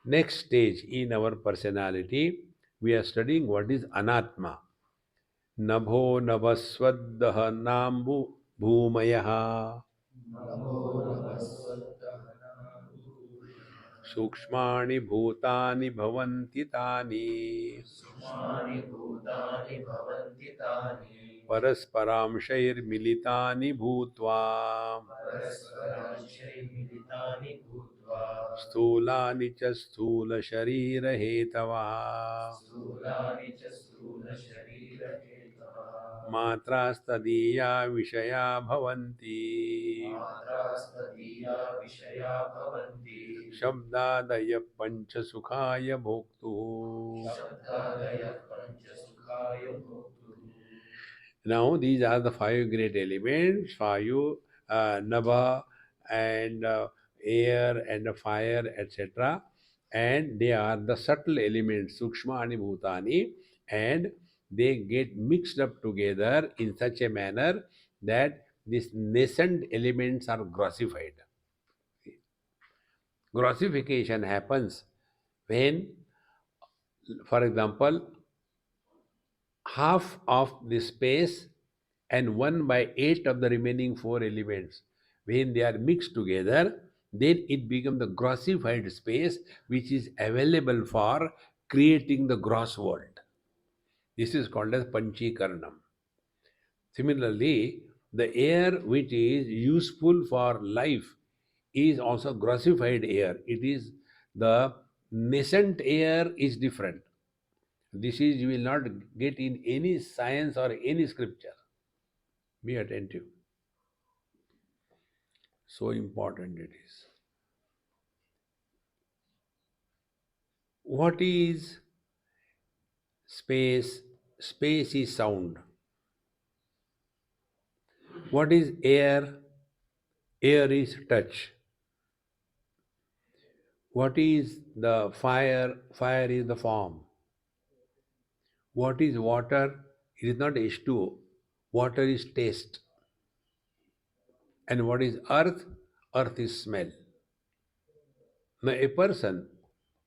next stage in our personality. We are studying what is anatma. Nabho navaswaddah nambu bhumaya नमो नमस्वद्दः सूक्ष्माणि भूतानि भवन्ति तानि सूक्ष्माणि भूतानि भवन्ति तानि परस्परांशैर्मिलितानि भूत्वा परस्परांशैर्मिलितानि भूत्वा स्थूलानि च स्थूलशरीरहेतवः स्थूलानि च स्थूलशरीरहेतवः मात्रास्तदीया विषया भवन्ति मात्रास्तदीया विषया भवन्ति शब्दादय पञ्चसुखाय भोक्तुः. शब्दादयः पञ्चसुखाय भोक्तुः Now these are the five great elements: fire, nabha, and air, and fire, etc. And they are the subtle elements, sukshmani bhutani, and they get mixed up together in such a manner that these nascent elements are grossified. Grossification happens when, for example, half of the space and 1 by 8 of the remaining four elements, when they are mixed together, then it becomes the grossified space which is available for creating the gross world. This is called as panchikaranam. Similarly, the air which is useful for life is also grossified air. It is the nascent air is different. This is you will not get in any science or any scripture. Be attentive. So important it is. What is space? Space is sound. What is air? Air is touch. What is the fire? Fire is the form. What is water? It is not H2O. Water is taste. And what is earth? Earth is smell. Now, a person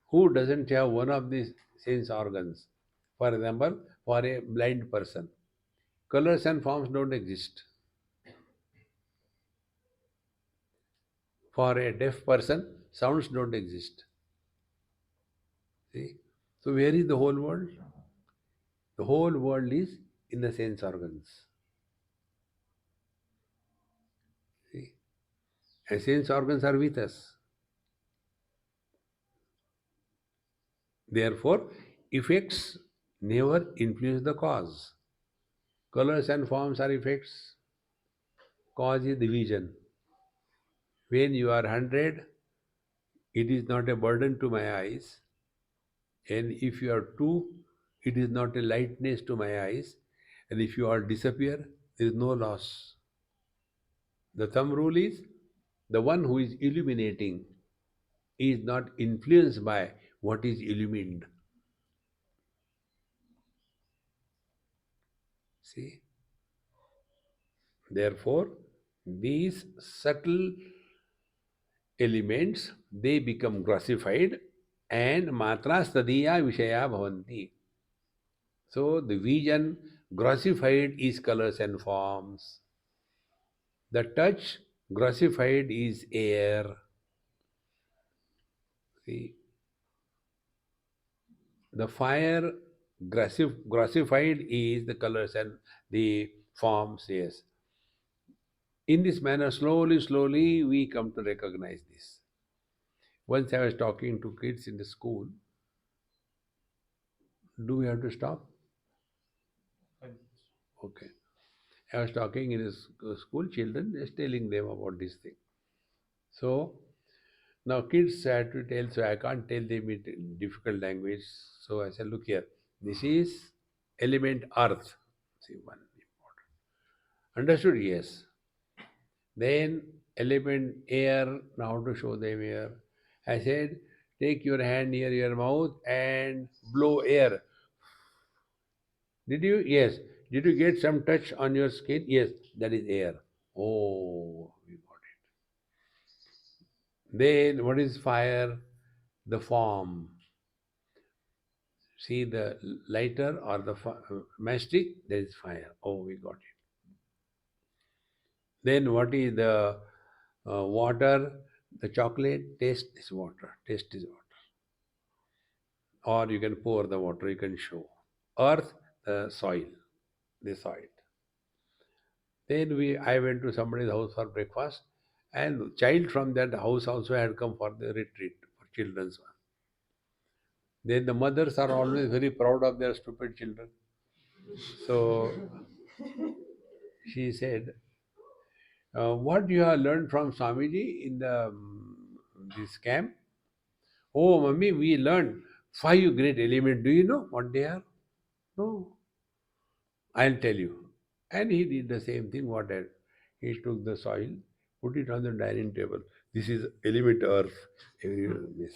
who doesn't have one of these sense organs, for example, for a blind person, colors and forms don't exist. For a deaf person, sounds don't exist. See? So, where is the whole world? The whole world is in the sense organs. See? And sense organs are with us. Therefore, effects never influence the cause. Colors and forms are effects. Cause is the vision. When you are 100, it is not a burden to my eyes. And if you are 2, it is not a lightness to my eyes. And if you are disappear, there is no loss. The thumb rule is the one who is illuminating is not influenced by what is illumined. See? Therefore, these subtle elements they become grossified and matras tadiya vishaya bhavanti. So the vision grossified is colors and forms. The touch grossified is air. See, the fire grossified is the colors and the forms. Yes. In this manner, slowly, slowly, we come to recognize this. Once I was talking to kids in the school. Do we have to stop? Okay. I was talking in school children, just telling them about this thing. So now kids had to tell, so I can't tell them in difficult language. So I said, look here, this is element earth. See, one important. Understood? Yes. Then element air, now to show them air. I said, take your hand near your mouth and blow air. Did you? Yes. Did you get some touch on your skin? Yes, that is air. Oh, we got it. Then what is fire? The form. See the lighter or the matchstick? There is fire. Oh, we got it. Then what is the water? The chocolate? Taste is water. Taste is water. Or you can pour the water. You can show. Earth, the soil. They saw it. Then I went to somebody's house for breakfast, and child from that house also had come for the retreat for children's one. Then the mothers are always very proud of their stupid children. So She said, what you have learned from Swamiji in the this camp? Oh, mummy, we learned five great elements. Do you know what they are? No, I'll tell you. And he did the same thing. What else? He took the soil, put it on the dining table. This is element earth. This.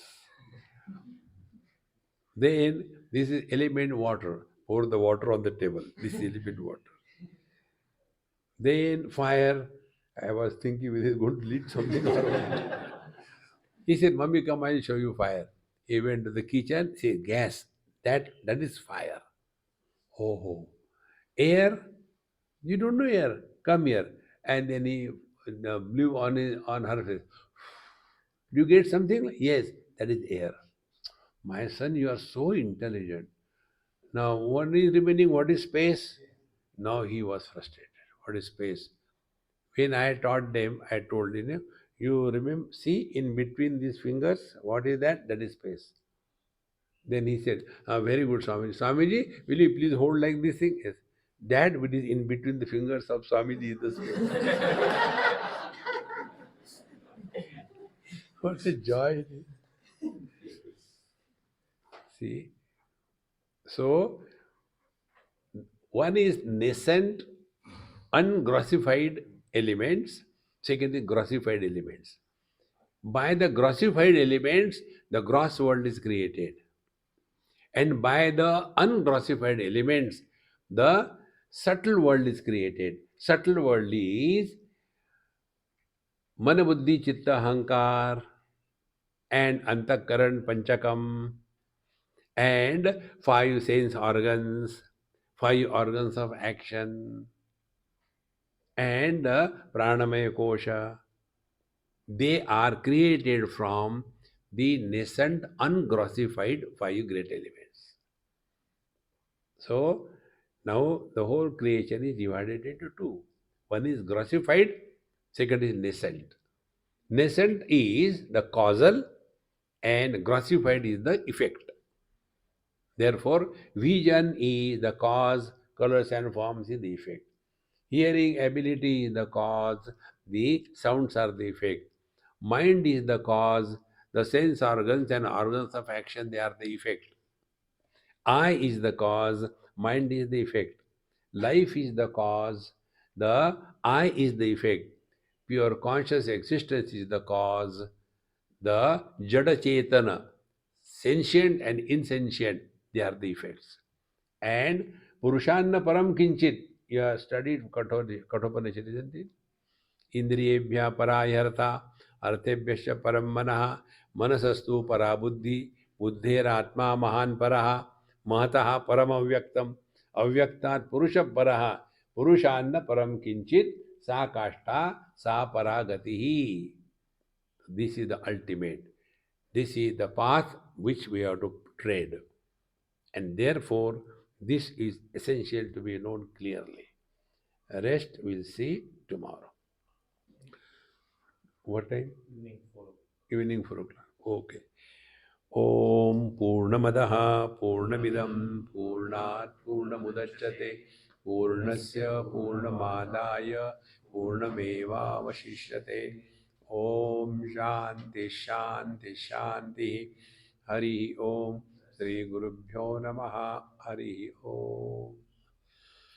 Then this is element water. Pour the water on the table. This is element water. Then fire. I was thinking whether he's going to lit something or what. He said, Mummy, come, I'll show you fire. He went to the kitchen, said, gas. That is fire. Oh, oh. Air, you don't know air. Come here. And then he blew on her face. Do you get something? Yes, that is air. My son, you are so intelligent. Now, what is remaining? What is space? Now he was frustrated. What is space? When I taught them, I told them, you remember, see in between these fingers, what is that? That is space. Then he said, very good, Swamiji. Swamiji, will you please hold like this thing? Yes. That which is in between the fingers of Swamiji is the space. What a joy it is. See? So, one is nascent, ungrossified elements. Second is grossified elements. By the grossified elements, the gross world is created. And by the ungrossified elements, the subtle world is created. Subtle world is मन बुद्धि चित्त अहंकार and antakaran panchakam and five sense organs, five organs of action and pranamaya kosha. They are created from the nascent ungrossified five great elements. So now the whole creation is divided into two. One is grossified, second is nascent. Nascent is the causal and grossified is the effect. Therefore, vision is the cause, colors and forms is the effect. Hearing ability is the cause, the sounds are the effect. Mind is the cause, the sense organs and organs of action, they are the effect. I is the cause, mind is the effect. Life is the cause, the I is the effect. Pure conscious existence is the cause, the Jada Chetana, sentient and insentient, they are the effects. And Purushanna Param Kinchit, you have studied Kathopanishad, isn't it? इंद्रियेभ्यः परा ह्यर्था अर्थेभ्यश्च परम मनः मनसस्तु परा बुद्धि बुद्धेरात्मा महान परः महतः परम अव्यक्तम अव्यक्तात् पुरुष परः पुरुषान्न परम किंचित सा काष्ठा सा परा गति. This is the ultimate. This is the path which we have to tread. And therefore, this is essential to be known clearly. Rest we'll see tomorrow. What time? Evening 4 o'clock. Okay. ॐ पूर्णमदः पूर्णमिदं पूर्णात् पूर्णमुदच्यते पूर्णस्य पूर्णमादाय पूर्णमेवावशिष्यते. ॐ शान्ति शान्ति शान्तिः. हरि ओम. श्री गुरुभ्यो नमः. हरि ओम.